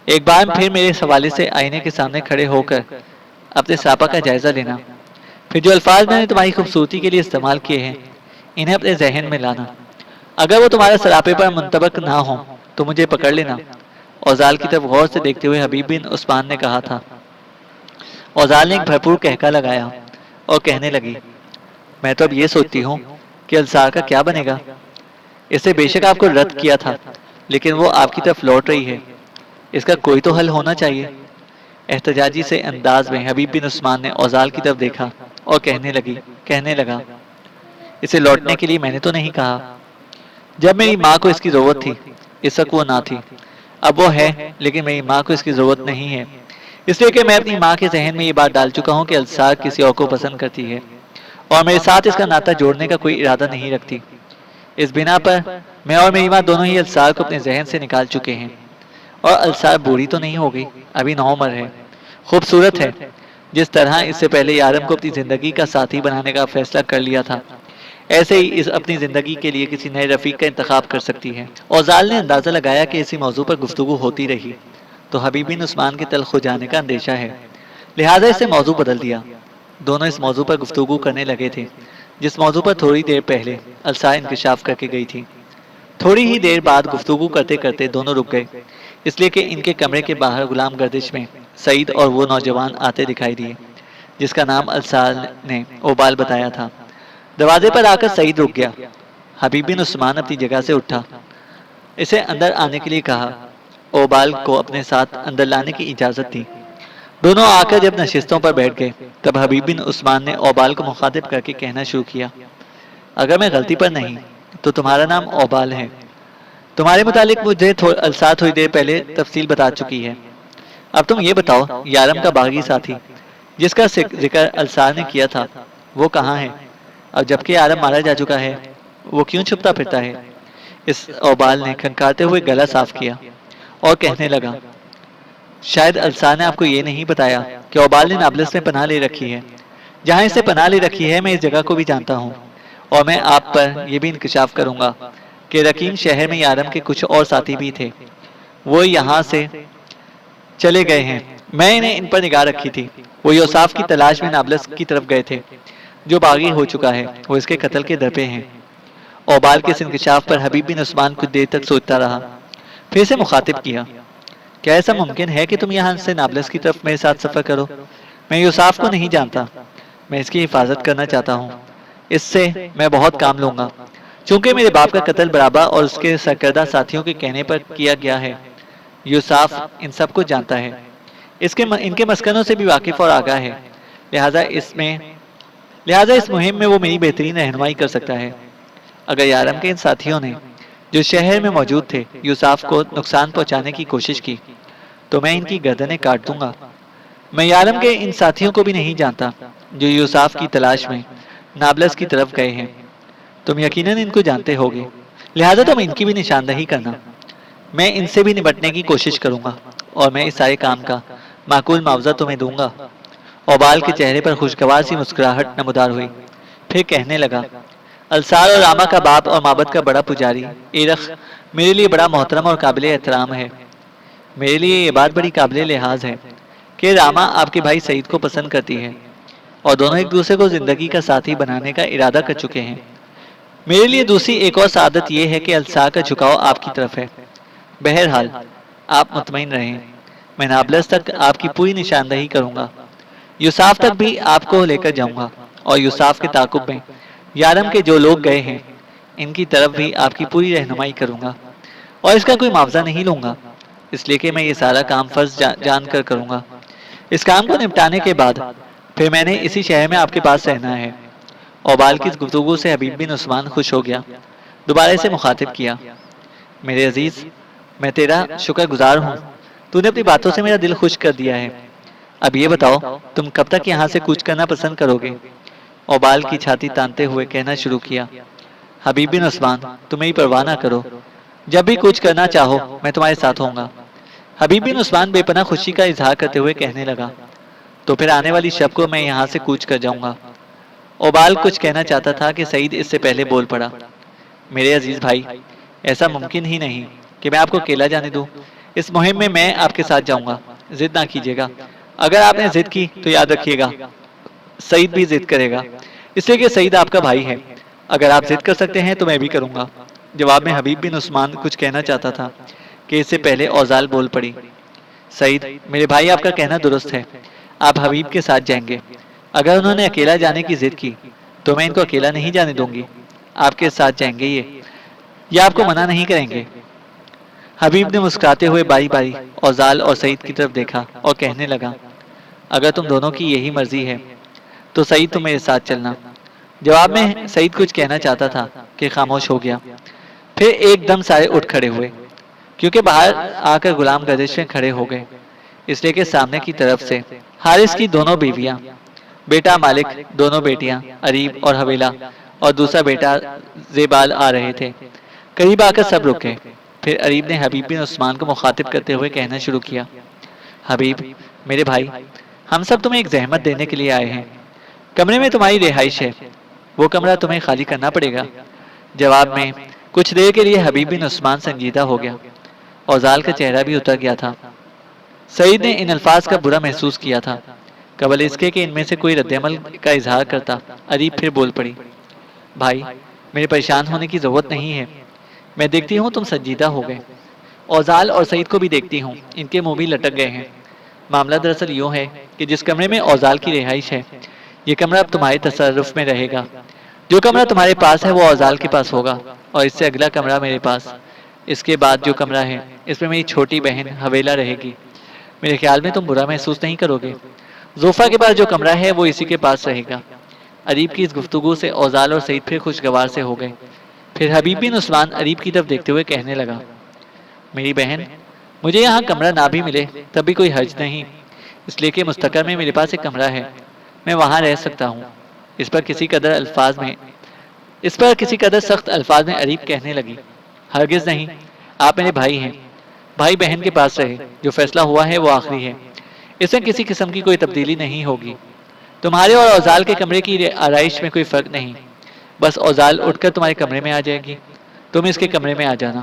ایک بار پھر میرے حوالے سے آئینے کے سامنے کھڑے ہو کر اپنے سراپا کا جائزہ لینا، پھر جو الفاظ میں نے تمہاری خوبصورتی کے لیے استعمال کیے ہیں انہیں اپنے ذہن میں لانا، اگر وہ تمہارے سراپے پر منطبق نہ ہوں تو مجھے پکڑ لینا۔ اوزال کی طرف غور سے دیکھتے ہوئے حبیب بن عثمان نے کہا تھا۔ اوزال نے ایک بھرپور کہکا لگایا اور کہنے لگی، میں تو اب یہ سوچتی ہوں کہ السار کا کیا بنے گا۔ اس نے بے شک آپ کو رد کیا تھا لیکن وہ آپ کی طرف لوٹ رہی ہے، اس کا کوئی تو حل ہونا چاہیے۔ احتجاجی سے انداز میں حبیب بن عثمان نے اوزال کی طرف دیکھا اور کہنے لگا، اسے لوٹنے کے لیے میں نے تو نہیں کہا، جب میری ماں کو اس کی ضرورت تھی اس وقت وہ نہ تھی، اب وہ ہے لیکن میری ماں کو اس کی ضرورت نہیں ہے، اس لیے کہ میں اپنی ماں کے ذہن میں یہ بات ڈال چکا ہوں کہ السار کسی اور کو پسند کرتی ہے اور میرے ساتھ اس کا ناطہ جوڑنے کا کوئی ارادہ نہیں رکھتی۔ اس بنا پر میں اور میری ماں دونوں ہی السار کو اپنے ذہن سے نکال چکے ہیں، اور السار بوڑھی تو نہیں ہوگی، ابھی نوعمر ہے، خوبصورت ہے، جس طرح اس سے پہلے یارم کو اپنی زندگی کا ساتھی بنانے کا فیصلہ کر لیا تھا، ایسے ہی اس اپنی زندگی کے لیے کسی نئے رفیق کا انتخاب کر سکتی ہے۔ اوزال نے اندازہ لگایا کہ اسی موضوع پر گفتگو ہوتی رہی تو حبیب بن عثمان کے تلخ ہو جانے کا اندیشہ ہے، لہٰذا اس نے موضوع بدل دیا۔ دونوں اس موضوع پر گفتگو کرنے لگے تھے جس موضوع پر تھوڑی دیر پہلے السار انکشاف کر کے گئی تھی۔ تھوڑی ہی دیر بعد گفتگو کرتے کرتے دونوں رک گئے، اس لیے کہ ان کے کمرے کے باہر غلام گردش میں سعید اور وہ نوجوان آتے دکھائی دیے جس کا نام السار نے اوبال بتایا تھا۔ دروازے پر آ کر سعید رک گیا۔ حبیب بن عثمان اپنی جگہ سے اٹھا، اسے اندر آنے کے لیے کہا اوبال کو اپنے ساتھ اندر لانے کی اجازت دی۔ دونوں آ کر جب نشستوں پر بیٹھ گئے تب حبیب بن عثمان نے اوبال کو مخاطب کر کے کہنا شروع کیا، اگر میں غلطی پر نہیں تو تمہارا نام اوبال ہے۔ تمہارے متعلق مجھے السا تھوڑی دیر پہلے تفصیل بتا چکی ہے۔ اب تم یہ بتاؤ، یارم کا باغی ساتھی جس کا ذکر السا نے کیا تھا وہ کہاں ہے؟ اور جبکہ یارم مارا جا چکا ہے وہ کیوں چھپتا پھرتا ہے؟ اس اوبال نے کھنکھاتے ہوئے گلا صاف کیا اور کہنے لگا، شاید السا نے آپ کو یہ نہیں بتایا کہ اوبال نے نابلس میں پناہ لے رکھی ہے۔ جہاں اسے پناہ لے رکھی ہے میں اس جگہ کو بھی جانتا ہوں، اور میں آپ پر یہ بھی انکشاف کروں گا کہ رقیم شہر میں یارم کے کچھ اور ساتھی بھی تھے، وہ یہاں سے چلے گئے ہیں۔ میں انہیں ان پر نگاہ رکھی تھی، وہ یوساف کی تلاش میں نابلس کی طرف گئے تھے جو باغی ہو چکا ہے، وہ اس کے قتل کے در پہ ہیں۔ اوبال کے اس انکشاف پر حبیب بن عثمان کچھ دیر تک سوچتا رہا، پھر اسے مخاطب کیا، کیا ایسا ممکن ہے کہ تم یہاں سے نابلس کی طرف میرے ساتھ سفر کرو؟ میں یوساف کو نہیں جانتا، میں اس کی حفاظت کرنا چاہتا ہوں، اس سے میں بہت کام لوں گا۔ چونکہ میرے باپ کا قتل برابا اور اس کے سرکردہ ساتھیوں کے کہنے پر کیا گیا ہے، یوساف ان سب کو جانتا ہے، ان کے مسکنوں سے بھی واقف اور آگاہ ہے، لہٰذا اس مہم میں وہ میری بہترین رہنمائی کر سکتا ہے۔ اگر یارم کے ان ساتھیوں نے جو شہر میں موجود تھے یوساف کو نقصان پہنچانے کی کوشش کی تو میں ان کی گردنیں کاٹ دوں گا۔ میں یارم کے ان ساتھیوں کو بھی نہیں جانتا جو یوساف کی تلاش میں نابلس کی طرف گئے ہیں، تم یقیناً ان کو جانتے ہوگے، لہذا تم ان کی بھی نشاندہی کرنا۔ میں ان سے بھی نمٹنے کی کوشش کروں گا اور میں اس سارے کام کا معقول معاوضہ تمہیں دوں گا۔ اوبال کے چہرے پر خوشگوار سی مسکراہٹ نمودار ہوئی، پھر کہنے لگا، السار اور راما کا باپ اور معبد کا بڑا پجاری ایرخ میرے لیے بڑا محترم اور قابل احترام ہے۔ میرے لیے یہ بات بڑی قابل لحاظ ہے کہ راما آپ کے بھائی سعید کو پسند کرتی ہے اور دونوں ایک دوسرے کو زندگی کا ساتھی بنانے کا ارادہ کر چکے ہیں۔ میرے لیے دوسری ایک اور سعادت یہ ہے کہ السا کا جھکاؤ آپ کی طرف ہے۔ بہرحال آپ مطمئن رہیں، میں نابلس تک آپ کی پوری نشاندہی کروں گا، یوساف تک بھی آپ کو لے کر جاؤں گا، اور یوساف کے تعاقب میں یارم کے جو لوگ گئے ہیں ان کی طرف بھی آپ کی پوری رہنمائی کروں گا، اور اس کا کوئی معاوضہ نہیں لوں گا، اس لیے کہ میں یہ سارا کام فرض جان کر کروں گا۔ اس کام کو نپٹانے کے بعد پھر میں نے اسی شہر میں آپ کے پاس رہنا ہے۔ اوبال کی گفتگو سے حبیب بن عثمان خوش ہو گیا، دوبارہ اسے مخاطب کیا، میرے عزیز، میں تیرا شکر گزار ہوں، تو نے اپنی باتوں سے میرا دل خوش کر دیا ہے۔ اب یہ بتاؤ تم کب تک یہاں سے کوچ کرنا پسند کرو گے؟ اوبال کی چھاتی تانتے ہوئے کہنا شروع کیا، حبیب بن عثمان تم میری پرواہ نہ کرو، جب بھی کوچ کرنا چاہو میں تمہارے ساتھ ہوں گا۔ حبیب بن عثمان بے پناہ خوشی کا اظہار کرتے ہوئے کہنے لگا، تو پھر آنے والی شب کو میں یہاں سے کوچ کر جاؤں گا۔ اوبال کچھ کہنا چاہتا تھا کہ سعید اس سے پہلے بول پڑا، میرے عزیز بھائی، ایسا ممکن ہی نہیں کہ میں آپ کو اکیلا جانے دوں، اس مہم میں آپ کے ساتھ جاؤں گا، ضد نہ کیجیے گا، اگر آپ نے ضد کی تو یاد رکھیے گا سعید بھی ضد کرے گا، اس لیے کہ سعید آپ کا بھائی ہے، اگر آپ ضد کر سکتے ہیں تو میں بھی کروں گا۔ جواب میں حبیب بن عثمان کچھ کہنا چاہتا تھا کہ اس سے پہلے اوزال بول پڑی، سعید میرے بھائی آپ کا کہنا درست ہے، آپ حبیب کے ساتھ جائیں گے، اگر انہوں نے اکیلا جانے کی ضد کی تو میں ان کو اکیلا نہیں جانے دوں گی، آپ کے ساتھ جائیں گے یہ آپ کو منع نہیں کریں گے۔ حبیب نے مسکراتے ہوئے باری باری اوزال اور سعید کی طرف دیکھا اور کہنے لگا، اگر تم دونوں کی یہی مرضی ہے تو سعید تم میرے ساتھ چلنا۔ جواب میں سعید کچھ کہنا چاہتا تھا کہ خاموش ہو گیا، پھر ایک دم سارے اٹھ کھڑے ہوئے، کیونکہ باہر آ کر غلام گردش میں کھڑے ہو گئے، اس لیے کہ سامنے کی طرف سے حارث کی دونوں بیویاں، بیٹا مالک، دونوں بیٹیاں اریب اور حویلہ اور دوسرا بیٹا زیبال آ رہے تھے۔ قریب آ کر سب رک گئے، پھر اریب نے حبیب بن عثمان کو مخاطب کرتے ہوئے کہنا شروع کیا، حبیب میرے بھائی، ہم سب تمہیں ایک زحمت دینے کے لیے آئے ہیں، کمرے میں تمہاری رہائش ہے، وہ کمرہ تمہیں خالی کرنا پڑے گا۔ جواب میں کچھ دیر کے لیے حبیب بن عثمان سنجیدہ ہو گیا، اوزال کا چہرہ بھی اتر گیا تھا۔ سعید نے ان الفاظ کا برا محسوس کیا تھا، قبل اس کے کہ ان میں سے کوئی رد عمل کا اظہار کرتا۔ اریب پھر بول پڑی، بھائی میرے پریشان ہونے کی ضرورت نہیں ہے، میں دیکھتی ہوں تم سنجیدہ ہو گئے، اوزال اور سعید کو بھی دیکھتی ہوں، ان کے منہ بھی لٹک گئے ہیں۔ معاملہ دراصل یوں ہے کہ جس کمرے میں اوزال کی رہائش ہے یہ کمرہ اب تمہارے تصرف میں رہے گا، جو کمرہ تمہارے پاس ہے وہ اوزال کے پاس ہوگا، اور اس سے اگلا کمرہ میرے پاس۔ اس کے بعد جو کمرہ ہے اس میں میری چھوٹی بہن حویلہ رہے گی. میرے خیال میں تم برا محسوس نہیں کرو گے. زوفا کے بعد جو کمرہ ہے وہ اسی کے پاس رہے گا. اریب کی اس گفتگو سے اوزال اور سعید پھر خوشگوار سے ہو گئے. پھر حبیب بن عثمان اریب کی طرف دیکھتے ہوئے کہنے لگا، میری بہن، مجھے یہاں کمرہ نہ بھی ملے تب بھی کوئی حرج نہیں، اس لیے کہ مستقر میں میرے پاس ایک کمرہ ہے، میں وہاں رہ سکتا ہوں. اس پر کسی قدر سخت الفاظ میں اریب کہنے لگی، ہرگز نہیں، آپ میرے بھائی ہیں، بھائی بہن کے پاس رہے، جو فیصلہ ہوا ہے وہ آخری ہے، اس میں کسی قسم کی کوئی تبدیلی نہیں ہوگی. تمہارے اور اوزال کے کمرے کی آرائش میں کوئی فرق نہیں، بس اوزال اٹھ کر تمہارے کمرے میں آ جائے گی، تم اس کے کمرے میں آ جانا.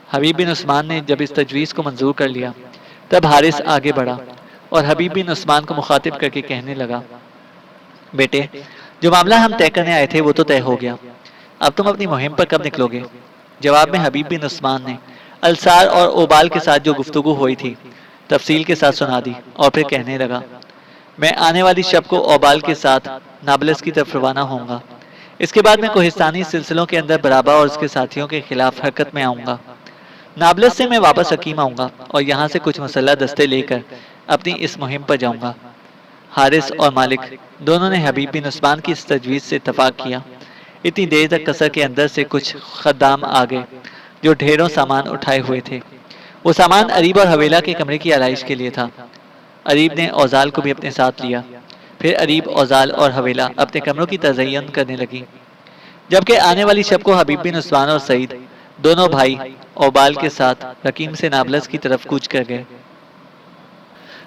حبیب بن عثمان نے جب اس تجویز کو منظور کر لیا تب حارث آگے بڑھا اور حبیب بن عثمان کو مخاطب کر کے کہنے لگا، بیٹے، جو معاملہ ہم طے کرنے آئے تھے وہ تو طے ہو گیا، اب تم اپنی مہم پر کب نکلو گے؟ جواب میں حبیب بن عثمان نے السار اور اوبال کے ساتھ جو گفتگو ہوئی تھی تفصیل کے ساتھ سنا دی اور پھر کہنے لگا، میں آنے والی شب کو اوبال کے ساتھ نابلس کی طرف روانہ ہوں گا. اس کے بعد میں کوہستانی سلسلوں کے اندر برابا اور اس کے ساتھیوں کے خلاف حرکت میں آؤں گا. نابلس سے میں واپس حکیم آؤں گا اور یہاں سے کچھ مسلح دستے لے کر اپنی اس مہم پر جاؤں گا. حارث اور مالک دونوں نے حبیب بن عثمان کی اس تجویز سے اتفاق کیا. اتنی دیر تک قصر کے اندر سے کچھ خدام آ گئے جو ڈھیروں سامان اٹھائے ہوئے تھے. وہ سامان اریب اور حویلہ کے کمرے کی آرائش کے لیے تھا. اریب نے اوزال کو بھی اپنے ساتھ لیا. پھر اریب، اوزال اور حویلہ اپنے کمروں کی تزئین کرنے لگی، جبکہ آنے والی شب کو حبیب بن عثمان اور سعید دونوں بھائی اوبال کے ساتھ رقیم سے نابلس کی طرف کوچ کر گئے.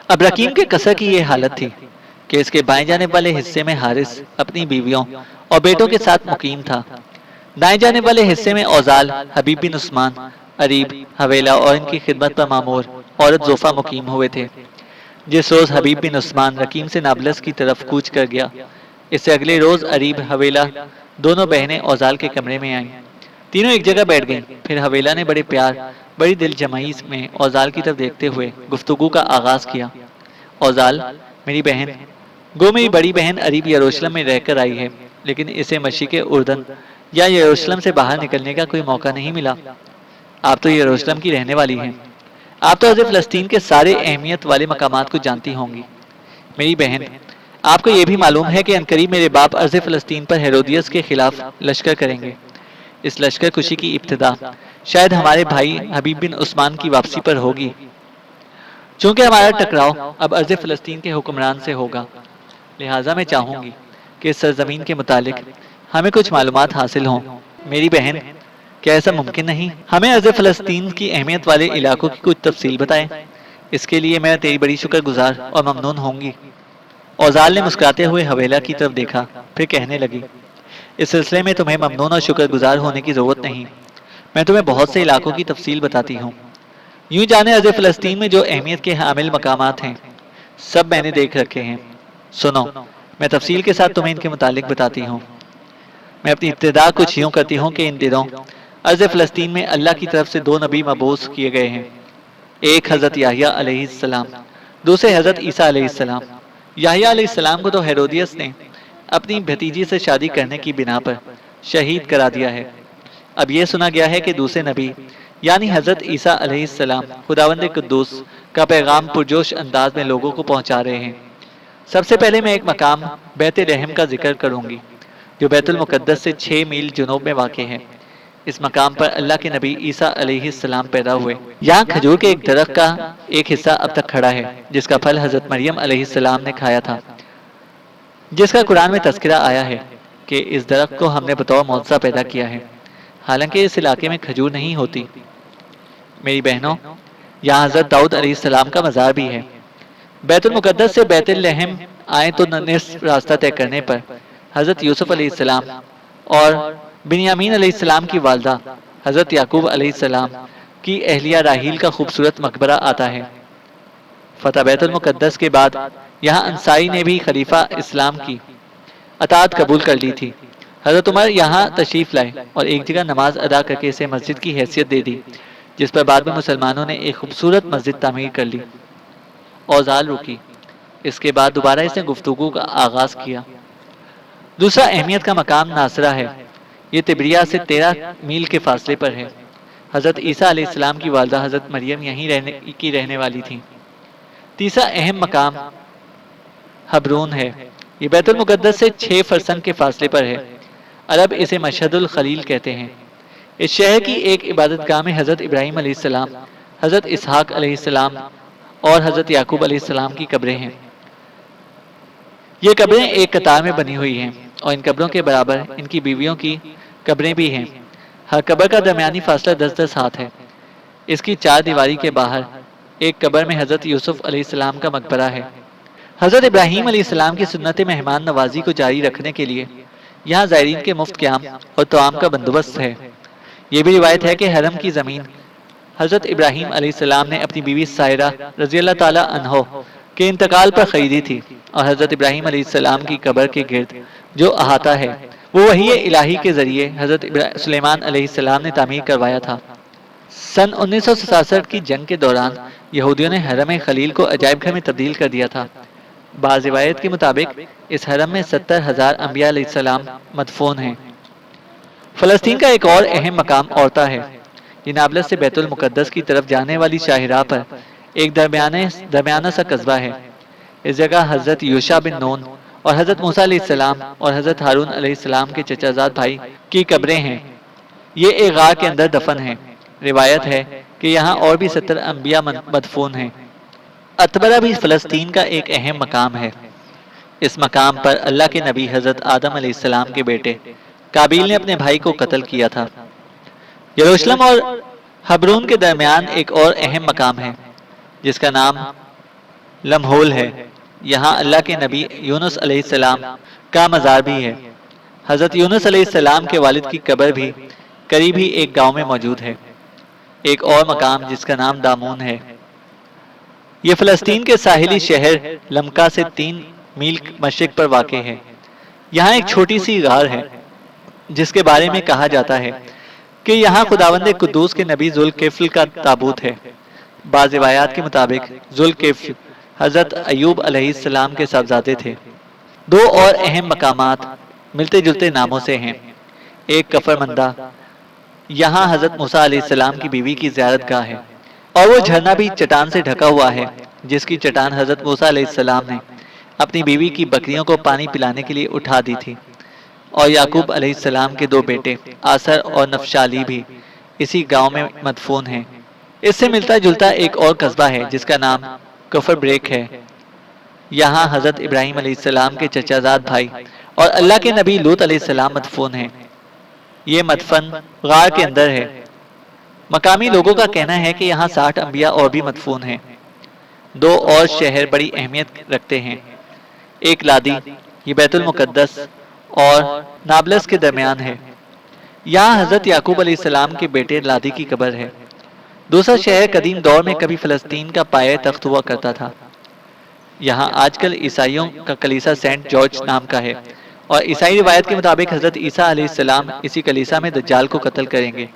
اب رقیم کے قصر کی یہ حالت تھی کہ اس کے بائیں جانب والے حصے میں حارث اپنی بیویوں اور بیٹوں کے ساتھ مقیم تھا. دائیں جانب والے حصے میں اوزال، حبیب بن عثمان، اریب، حویلہ اور ان کی خدمت پر مامور عورت زوفا مقیم ہوئے تھے. جس روز حبیب بن عثمان رقیم سے نابلس کی طرف کوچ کر گیا، اس سے اگلے روز اریب، حویلہ دونوں بہنیں اوزال کے کمرے میں آئیں. تینوں ایک جگہ بیٹھ گئیں. پھر حویلہ نے بڑے پیار، بڑی دل جمعی میں اوزال کی طرف دیکھتے ہوئے گفتگو کا آغاز کیا، اوزال، میری بہن، گو میری بڑی بہن اریب یروشلم میں رہ کر آئی ہے، لیکن اسے مشرق اردن یا یروشلم سے باہر نکلنے کا کوئی موقع نہیں ملا. آپ تو یروشلم کی رہنے والی ہیں، آپ تو حضرت فلسطین کے سارے اہمیت والے مقامات کو جانتی ہوں گی. میری بہن، آپ کو یہ بھی معلوم ہے کہ عنقریب میرے باپ ارض فلسطین پر ہیرودیس کے خلاف لشکر کریں گے. اس لشکر کشی کی ابتدا شاید ہمارے بھائی حبیب بن عثمان کی واپسی پر ہوگی. چونکہ ہمارا ٹکراؤ اب ارض فلسطین کے حکمران سے ہوگا، لہٰذا میں چاہوں گی کہ اس سرزمین کے متعلق ہمیں کچھ معلومات حاصل ہوں. میری بہن، کیا ایسا ممکن نہیں؟ ہمیں ارض فلسطین کی اہمیت والے علاقوں کی کچھ تفصیل بتائیں، اس کے لیے میں تیری بڑی شکر گزار اور ممنون ہوں گی. اوزال نے مسکراتے ہوئے حویلہ کی طرف دیکھا، پھر کہنے لگی، اس سلسلے میں تمہیں ممنون اور شکر گزار ہونے کی ضرورت نہیں، میں تمہیں بہت سے علاقوں کی تفصیل بتاتی ہوں. یوں جانے ارض فلسطین میں جو اہمیت کے حامل مقامات ہیں سب میں نے دیکھ رکھے ہیں. سنو، میں تفصیل کے ساتھ تمہیں ان کے متعلق بتاتی ہوں. میں اپنی ابتدا کچھ یوں کرتی ہوں کہ ان دنوں ارض فلسطین میں اللہ کی طرف سے 2 نبی مبعوث کیے گئے ہیں، ایک حضرت یحییٰ علیہ السلام، دوسرے حضرت عیسیٰ علیہ السلام. یحییٰ علیہ السلام کو تو ہیرودیس نے اپنی بھتیجی سے شادی کرنے کی بنا پر شہید کرا دیا ہے. اب یہ سنا گیا ہے کہ دوسرے نبی یعنی حضرت عیسیٰ علیہ السلام خداوند قدوس کا پیغام پرجوش انداز میں لوگوں کو پہنچا رہے ہیں. سب سے پہلے میں ایک مقام بیت لحم کا ذکر کروں گی جو بیت المقدس سے 6 میل جنوب میں واقع ہے. اس مقام پر اللہ کے نبی عیسیٰ علیہ السلام پیدا ہوئے. یہاں کھجور کے ایک درخت کا ایک حصہ اب تک کھڑا ہے جس کا پھل حضرت مریم علیہ السلام نے کھایا تھا، جس کا قرآن میں تذکرہ آیا ہے کہ اس درخت کو ہم نے بطور معجزہ پیدا کیا ہے، حالانکہ اس علاقے میں کھجور نہیں ہوتی. میری بہنوں، یہاں حضرت داؤد علیہ السلام کا مزار بھی ہے. بیت المقدس سے بیت لحم آئیں تو نصف راستہ طے کرنے پر حضرت یوسف علیہ السلام اور بنیامین علیہ السلام کی والدہ حضرت یعقوب علیہ السلام کی اہلیہ راحیل کا خوبصورت مقبرہ آتا ہے. فتح بیت المقدس کے بعد یہاں انصاری نے بھی خلیفہ اسلام کی اطاعت قبول کر لی تھی. حضرت عمر یہاں تشریف لائے اور ایک جگہ نماز ادا کر کے اسے مسجد کی حیثیت دے دی، جس پر بعد میں مسلمانوں نے ایک خوبصورت مسجد تعمیر کر لی. اوزال رکی. اس کے بعد دوبارہ اس نے گفتگو کا آغاز کیا. دوسرا اہمیت کا مقام ناصرہ ہے. یہ تبریہ سے 13 میل کے فاصلے پر ہے. حضرت عیسیٰ علیہ السلام کی والدہ حضرت مریم یہیں رہنے والی تھیں۔ تیسرا اہم مقام حبرون ہے۔ یہ بیت المقدس سے 6 فرسنگ کے فاصلے پر ہے۔ عرب اسے مشہد الخلیل کہتے ہیں۔ اس شہر کی ایک عبادت گاہ میں حضرت ابراہیم علیہ السلام، حضرت اسحاق علیہ السلام اور حضرت یعقوب علیہ السلام کی قبریں ہیں۔ یہ قبریں ایک قطار میں بنی ہوئی ہیں اور ان قبروں کے برابر ان کی بیویوں کی قبریں بھی ہیں۔ ہر قبر کا درمیانی فاصلہ 10-10 ہاتھ ہے۔ اس کی 4 دیواری کے باہر ایک قبر میں حضرت یوسف علیہ السلام کا مقبرہ ہے۔ حضرت ابراہیم علیہ السلام کی سنت مہمان نوازی کو جاری رکھنے کے لیے یہاں زائرین کے مفت قیام اور طعام کا بندوبست ہے۔ یہ بھی روایت ہے کہ حرم کی زمین حضرت ابراہیم علیہ السلام نے اپنی بیوی سائرہ رضی اللہ تعالی عنہ کے انتقال پر خریدی تھی اور حضرت ابراہیم علیہ السلام کی قبر کے گرد جو احاطہ ہے وہ وحی الہی کے ذریعے حضرت سلیمان علیہ السلام نے تعمیر کروایا تھا۔ سن 1967 کی جنگ کے دوران یہودیوں نے حرم خلیل کو عجائب گھر میں تبدیل کر دیا تھا۔ بعض روایت کے مطابق اس حرم میں 70,000 انبیاء علیہ السلام مدفون ہیں۔ فلسطین کا ایک اور اہم مقام اورتا ہے۔ یہ نابلس سے بیت المقدس کی طرف جانے والی شاہراہ پر ایک درمیانہ سا قصبہ ہے۔ اس جگہ حضرت یوشع بن نون اور حضرت موسیٰ علیہ السلام اور حضرت ہارون علیہ السلام کے چچا زاد بھائی کی قبریں ہیں۔ یہ ایک غار کے اندر دفن ہیں۔ روایت ہے کہ یہاں اور بھی 70 انبیاء مدفون ہیں۔ اتبرہ بھی فلسطین کا ایک اہم مقام ہے۔ اس مقام پر اللہ کے نبی حضرت آدم علیہ السلام کے بیٹے قابیل نے اپنے بھائی کو قتل کیا تھا۔ یروشلم اور حبرون کے درمیان ایک اور اہم مقام ہے جس کا نام لمحول ہے۔ یہاں اللہ کے نبی یونس علیہ السلام کا مزار بھی ہے۔ حضرت یونس علیہ السلام کے والد کی قبر بھی قریب ہی ایک گاؤں میں موجود ہے۔ ایک اور مقام جس کا نام دامون ہے۔ یہ فلسطین کے ساحلی شہر لمکا سے 3 میل مشرق پر واقع ہے۔ یہاں ایک چھوٹی سی غار ہے جس کے بارے میں کہا جاتا ہے کہ یہاں خداوند قدوس کے نبی ذوالکفل کا تابوت ہے۔ بعض روایات کے مطابق ذوالکفل حضرت ایوب علیہ السلام کے صاحبزادے تھے۔ 2 اور اہم مقامات ملتے جلتے ناموں سے ہیں۔ ایک کفر مندہ، یہاں حضرت موسیٰ علیہ السلام کی بیوی کی زیارت گاہ ہے اور وہ جھرنا بھی چٹان سے ڈھکا ہوا ہے جس کی چٹان حضرت موسیٰ علیہ السلام نے اپنی بیوی کی بکریوں کو پانی پلانے کے لیے اٹھا دی تھی۔ اور یعقوب علیہ السلام کے 2 بیٹے آسر اور نفشالی بھی اسی گاؤں میں مدفون ہیں۔ اس سے ملتا جلتا ایک اور قصبہ ہے جس کا نام کفر بریک ہے۔ یہاں حضرت ابراہیم علیہ السلام کے چچا زاد بھائی اور اللہ کے نبی لوط علیہ السلام مدفون ہیں۔ یہ مدفن غار کے اندر ہے۔ مقامی لوگوں کا کہنا ہے کہ یہاں 60 انبیاء اور بھی مدفون ہیں۔ 2 اور شہر بڑی اہمیت رکھتے ہیں۔ ایک لادی، یہ بیت المقدس اور نابلس کے درمیان ہے۔ یہاں حضرت یعقوب علیہ السلام کے بیٹے لادی کی قبر ہے۔ دوسرا شہر قدیم دور میں کبھی فلسطین کا پایہ تخت ہوا کرتا تھا۔ یہاں آج کل عیسائیوں کا کلیسا سینٹ جارج نام کا ہے اور عیسائی روایت کے مطابق حضرت عیسیٰ علیہ السلام اسی کلیسا میں دجال کو قتل کریں گے۔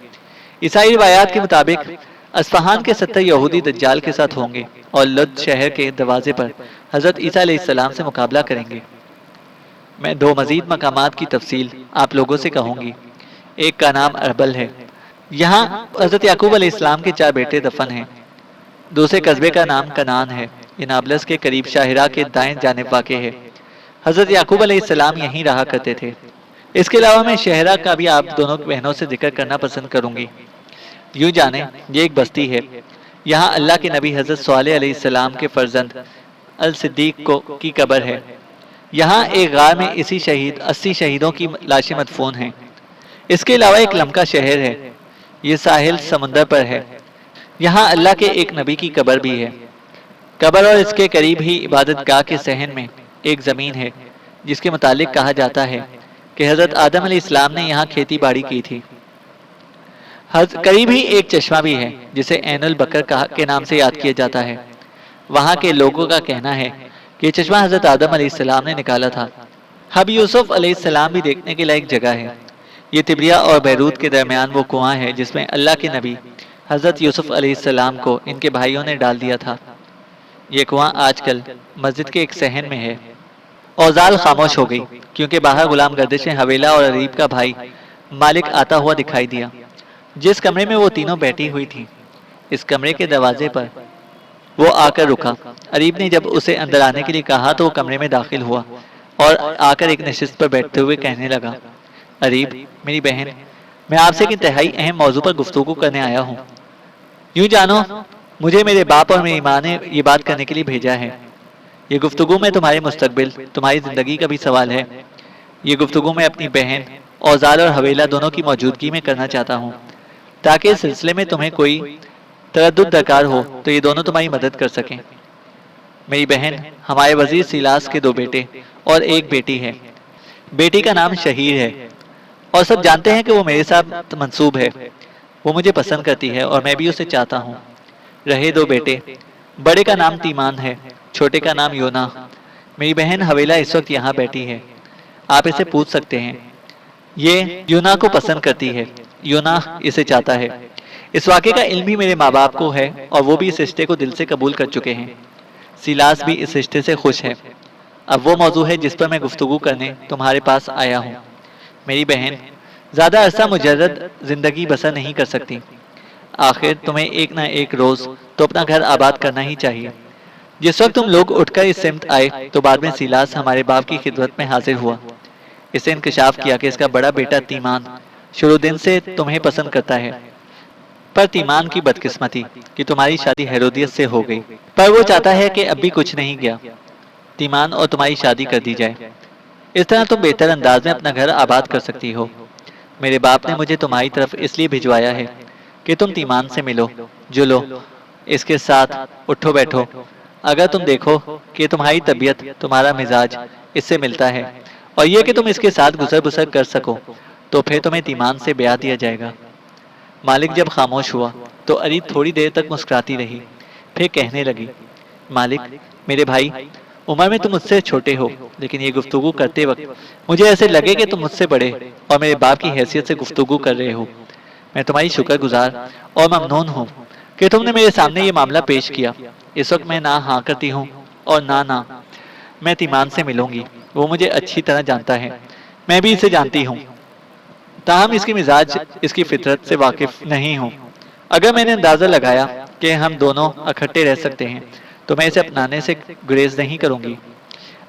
عیسائی روایات کے مطابق اصفہان کے 70 یہودی دجال کے ساتھ ہوں گے اور لد شہر کے دروازے پر حضرت عیسیٰ علیہ السلام سے مقابلہ کریں گے۔ میں 2 مزید مقامات کی تفصیل آپ لوگوں سے کہوں گی۔ ایک کا نام اربل ہے۔ یہاں حضرت یعقوب علیہ السلام کے 4 بیٹے دفن ہیں۔ دوسرے قصبے کا نام کنان ہے۔ یہ نابلس کے قریب شاہراہ کے دائیں جانب واقع ہے۔ حضرت یعقوب علیہ السلام یہیں رہا کرتے تھے۔ اس کے علاوہ میں شاہراہ کا بھی آپ دونوں بہنوں سے ذکر کرنا پسند کروں گی۔ یوں جانیں یہ ایک بستی ہے۔ یہاں اللہ کے نبی حضرت صالح علیہ السلام کے فرزند الصدیق کی قبر ہے۔ یہاں ایک غار میں 80 شہیدوں کی لاشیں مدفون ہیں۔ اس کے علاوہ ایک لمکا شہر ہے۔ یہ ساحل سمندر پر ہے۔ یہاں اللہ کے ایک نبی کی قبر بھی ہے۔ قبر اور اس کے قریب ہی عبادت گاہ کے صحن میں ایک زمین ہے جس کے متعلق کہا جاتا ہے کہ حضرت آدم علیہ السلام نے یہاں کھیتی باڑی کی تھی۔ قریب ہی ایک چشمہ بھی ہے جسے عین البکر کے نام سے یاد کیا جاتا ہے۔ وہاں کے لوگوں کا کہنا ہے کہ یہ چشمہ حضرت آدم علیہ السلام نے نکالا تھا۔ حب یوسف علیہ السلام بھی دیکھنے کے لائق جگہ ہے۔ یہ طبریہ اور بیروت کے درمیان وہ کنواں ہے جس میں اللہ کے نبی حضرت یوسف علیہ السلام کو ان کے بھائیوں نے ڈال دیا تھا۔ یہ کنواں آج کل مسجد کے ایک صحن میں ہے۔ اوزال خاموش ہو گئی کیونکہ باہر غلام گردش میں حویلہ اور عریب کا بھائی مالک آتا ہوا دکھائی دیا۔ جس کمرے میں وہ تینوں بیٹھی ہوئی تھی، اس کمرے کے دروازے پر وہ آ کر رکا۔ اریب نے جب اسے اندر آنے کے لیے کہا تو وہ کمرے میں داخل ہوا اور آ کر ایک نشست پر بیٹھتے ہوئے کہنے لگا، اریب میری بہن، میں آپ سے ایک انتہائی اہم موضوع پر گفتگو کرنے آیا ہوں۔ یوں جانو، مجھے میرے باپ اور میری ماں نے یہ بات کرنے کے لیے بھیجا ہے۔ یہ گفتگو میں تمہارے مستقبل، تمہاری زندگی کا بھی سوال ہے۔ یہ گفتگو میں اپنی بہن، اوزال اور حویلہ دونوں کی موجودگی میں کرنا چاہتا ہوں، تاکہ اس سلسلے میں تمہیں کوئی تردد درکار ہو تو یہ دونوں تمہاری مدد کر سکیں۔ میری بہن، ہمارے وزیر سیلاس کے 2 بیٹے اور ایک بیٹی ہے۔ بیٹی کا نام شہیر ہے اور سب جانتے ہیں کہ وہ میرے ساتھ منسوب ہے۔ وہ مجھے پسند کرتی ہے اور میں بھی اسے چاہتا ہوں۔ رہے 2 بیٹے، بڑے کا نام تیمان ہے، چھوٹے کا نام یونا۔ میری بہن حویلہ اس وقت یہاں بیٹھی ہے، آپ اسے پوچھ سکتے ہیں۔ یہ یونا کو پسند کرتی ہے، یونا اسے چاہتا ہے۔ اس واقعے کا علم بھی میرے ماں باپ کو ہے اور وہ بھی اس رشتے کو دل سے قبول کر چکے ہیں۔ سیلاس بھی اس رشتے سے خوش ہے۔ اب وہ موضوع ہے جس پر میں گفتگو کرنے تمہارے پاس آیا ہوں۔ میری بہن، زیادہ عرصہ مجرد زندگی بسر نہیں کر سکتی۔ آخر تمہیں ایک نہ ایک روز تو اپنا گھر آباد کرنا ہی چاہیے۔ جس وقت تم لوگ اٹھ کر اس سمت آئے تو بعد میں سیلاس ہمارے باپ کی خدمت میں حاضر ہوا۔ اس نے انکشاف کیا کہ اس کا بڑا بیٹا تیمان شروع دن سے تمہیں پسند کرتا ہے، پر تیمان کی بدقسمتی کہ تمہاری شادی ہیرودیس سے ہو گئی، پر وہ چاہتا ہے کہ اب بھی کچھ نہیں گیا، تیمان اور تمہاری شادی کر دی جائے۔ اس طرح تم بہتر انداز میں اپنا گھر آباد کر سکتی ہو۔ میرے باپ نے مجھے تمہاری طرف اس لیے بھجوایا ہے کہ تم تیمان سے ملو، جلو، اس کے ساتھ اٹھو بیٹھو۔ اگر تم دیکھو کہ تمہاری طبیعت، تمہارا مزاج اس سے ملتا ہے اور یہ کہ تم اس کے ساتھ گزر بسر کر سکو تو پھر تمہیں تیمان سے بیاہ دیا جائے گا۔ مالک جب خاموش ہوا تو اریب تھوڑی دیر تک مسکراتی رہی، پھر کہنے لگی، مالک میرے بھائی، عمر میں تم مجھ سے چھوٹے ہو، لیکن یہ گفتگو کرتے وقت مجھے ایسے لگے کہ تم مجھ سے بڑے اور میرے باپ کی حیثیت سے گفتگو کر رہے ہو۔ میں تمہاری شکر گزار اور ممنون ہوں کہ تم نے میرے سامنے یہ معاملہ پیش کیا۔ اس وقت میں نہ ہاں کرتی ہوں اور نہ میں تیمان سے ملوں گی۔ وہ مجھے اچھی طرح جانتا ہے، میں بھی اسے جانتی ہوں، تاہم اس کی مزاج، اس کی فطرت سے واقف نہیں ہوں۔ اگر میں نے اندازہ لگایا کہ ہم دونوں اکٹھے رہ سکتے ہیں تو میں اسے اپنانے سے گریز نہیں کروں گی۔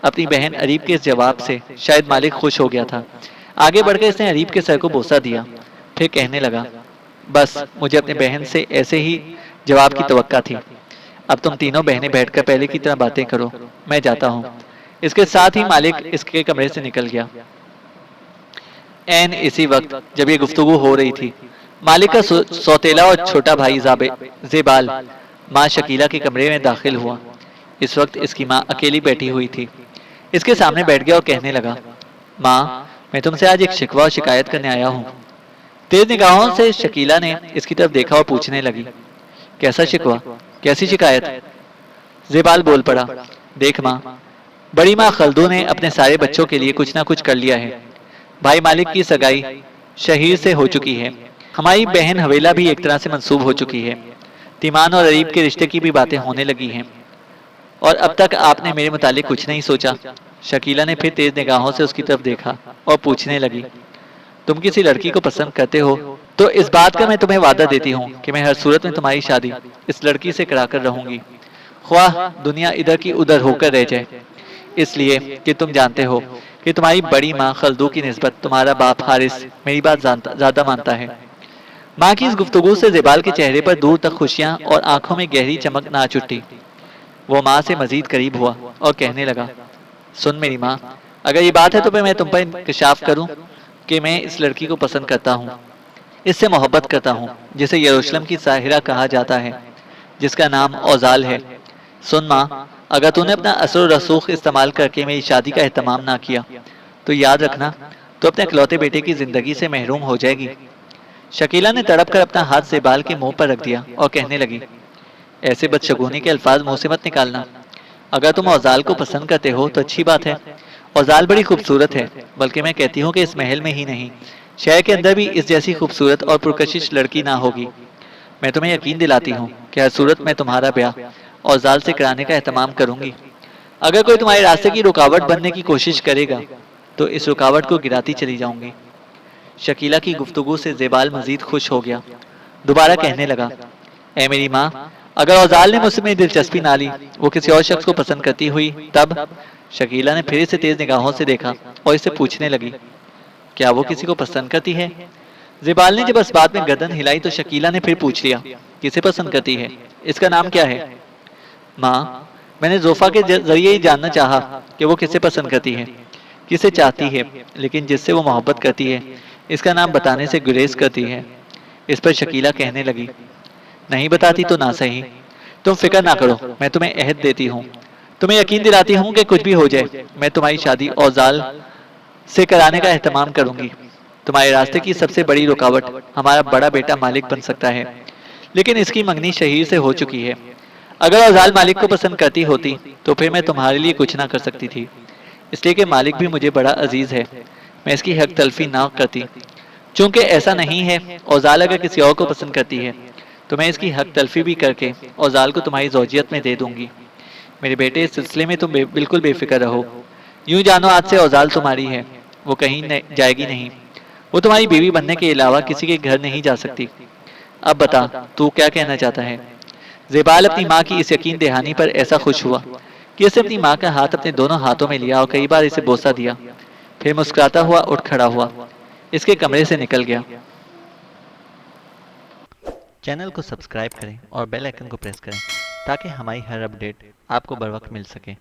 اپنی بہن اریب کے اس جواب سے شاید مالک خوش ہو گیا تھا۔ آگے بڑھ کر اس نے اریب کے سر کو بوسہ دیا، پھر کہنے لگا، بس مجھے اپنی بہن سے ایسے ہی جواب کی توقع تھی۔ اب تم تینوں بہنیں بیٹھ کر پہلے کی طرح باتیں کرو، میں جاتا ہوں۔ اس کے ساتھ ہی مالک اس کے کمرے سے نکل گیا۔ عین اسی وقت جب یہ گفتگو ہو رہی تھی، مالک کا سوتیلا اور چھوٹا بھائی زیبال ماں شکیلہ کے کمرے میں داخل ہوا۔ اس وقت اس کی ماں اکیلی بیٹھی ہوئی تھی۔ اس کے سامنے بیٹھ گیا اور کہنے لگا، ماں میں تم سے آج ایک شکوہ اور شکایت کرنے آیا ہوں۔ تیز نگاہوں سے شکیلہ نے اس کی طرف دیکھا اور پوچھنے لگی، کیسا شکوہ، کیسی شکایت؟ زیبال بول پڑا، دیکھ ماں، بڑی ماں خلدو نے اپنے سارے بچوں کے لیے کچھ نہ کچھ کر لیا ہے۔ بھائی مالک کی سگائی شہیر سے ہو چکی ہے، ہماری بہن حویلہ بھی ایک طرح سے منسوب ہو چکی ہے، تیمان اور اریب کے رشتے کی بھی باتیں ہونے لگی ہیں، اور اب تک آپ نے میرے متعلق کچھ نہیں سوچا۔ شکیلہ نے پھر تیز نگاہوں سے اس کی طرف دیکھا اور پوچھنے لگی، تم کسی لڑکی کو پسند کرتے ہو تو اس بات کا میں تمہیں وعدہ دیتی ہوں کہ میں ہر صورت میں تمہاری شادی اس لڑکی سے کرا کر رہوں گی، خواہ دنیا ادھر کی ادھر ہو کر رہ جائے، اس لیے کہ تم جانتے ہو کہ تمہاری بڑی ماں خلدو کی نسبت تمہارا باپ حارث میری بات زیادہ مانتا ہے۔ ماں کی اس گفتگو سے زیبال کے چہرے پر دور تک خوشیاں اور آنکھوں میں گہری چمک ناچ اٹھی۔ وہ ماں سے مزید قریب ہوا اور کہنے لگا، سن میری ماں، اگر یہ بات ہے تو میں تم پر انکشاف کروں کہ میں اس لڑکی کو پسند کرتا ہوں، اس سے محبت کرتا ہوں، جسے یروشلم کی ساحرہ کہا جاتا ہے، جس کا نام اوزال ہے۔ سن ماں، اگر تو نے اپنا اثر و رسوخ استعمال کر کے میری شادی کا اہتمام نہ کیا تو یاد رکھنا تو اپنے اکلوتے بیٹے کی زندگی سے محروم ہو جائے گی۔ شکیلہ نے تڑپ کر اپنا ہاتھ زیبال کے منہ پر رکھ دیا اور کہنے لگی، ایسے بدشگونی کے الفاظ منہ سے مت نکالنا۔ اگر تم اوزال کو پسند کرتے ہو تو اچھی بات ہے، اوزال بڑی خوبصورت ہے، بلکہ میں کہتی ہوں کہ اس محل میں ہی نہیں، شہر کے اندر بھی اس جیسی خوبصورت اور پرکشش لڑکی نہ ہوگی۔ میں تمہیں یقین دلاتی ہوں کہ ہر صورت میں تمہارا بیاہ اوزال سے کرانے کا اہتمام کروں گی۔ اگر کوئی تمہارے راستے کی رکاوٹ بننے کی کوشش کرے گا تو اس رکاوٹ کو گراتی چلی جاؤں گی۔ شکیلہ کی گفتگو سے زیبال مزید خوش ہو گیا. دوبارہ کہنے لگا, اے میری ماں, اگر اوزال نے مجھ میں دلچسپی نہ لی, وہ کسی اور شخص کو پسند کرتی ہوئی, تب؟ شکیلہ نے پھر اسے تیز نگاہوں سے دیکھا اور اسے پوچھنے لگی, کیا وہ کسی کو پسند کرتی ہے؟ زیبال نے جب اس بات میں گردن ہلائی تو شکیلہ نے پھر پوچھ لیا, کسے پسند کرتی ہے؟ اس کا نام کیا ہے؟ ماں, میں نے زوفا کے ذریعے ہی جاننا چاہا کہ وہ کسے پسند کرتی ہے, کسے چاہتی ہے, لیکن جس سے وہ محبت کرتی ہے اس کا نام بتانے سے گریز کرتی ہے. اس پر شکیلہ کہنے لگی, نہیں بتاتی تو نہ صحیح, تم فکر نہ کرو, میں تمہیں عہد دیتی ہوں, تمہیں یقین دلاتی ہوں کہ کچھ بھی ہو جائے میں تمہاری شادی اوزال سے کرانے کا اہتمام کروں گی. تمہارے راستے کی سب سے بڑی رکاوٹ ہمارا بڑا بیٹا مالک بن سکتا ہے, لیکن اس کی منگنی شہیر سے ہو چکی ہے. اگر اوزال مالک کو پسند کرتی ہوتی تو پھر میں تمہارے لیے کچھ نہ کر سکتی تھی, اس لیے کہ مالک بھی مجھے بڑا عزیز ہے, میں اس کی حق تلفی نہ کرتی. چونکہ ایسا نہیں ہے, اوزال اگر کسی اور کو پسند کرتی ہے تو میں اس کی حق تلفی بھی کر کے اوزال کو تمہاری زوجیت میں دے دوں گی. میرے بیٹے, اس سلسلے میں تم بالکل بے فکر رہو. یوں جانو آج سے اوزال تمہاری ہے, وہ کہیں جائے گی نہیں, وہ تمہاری بیوی بننے کے علاوہ کسی کے گھر نہیں جا سکتی. اب بتا, تو کیا کہنا چاہتا ہے؟ زیبال اپنی ماں کی اس یقین دہانی پر ایسا خوش ہوا کہ اسے اپنی ماں کا ہاتھ اپنے دونوں ہاتھوں میں لیا اور کئی بار اسے بوسہ دیا, پھر مسکراتا ہوا اٹھ کھڑا ہوا, اس کے کمرے سے نکل گیا. چینل کو سبسکرائب کریں اور بیل آئیکن کو پریس کریں تاکہ ہماری ہر اپڈیٹ آپ کو بر وقت مل سکے.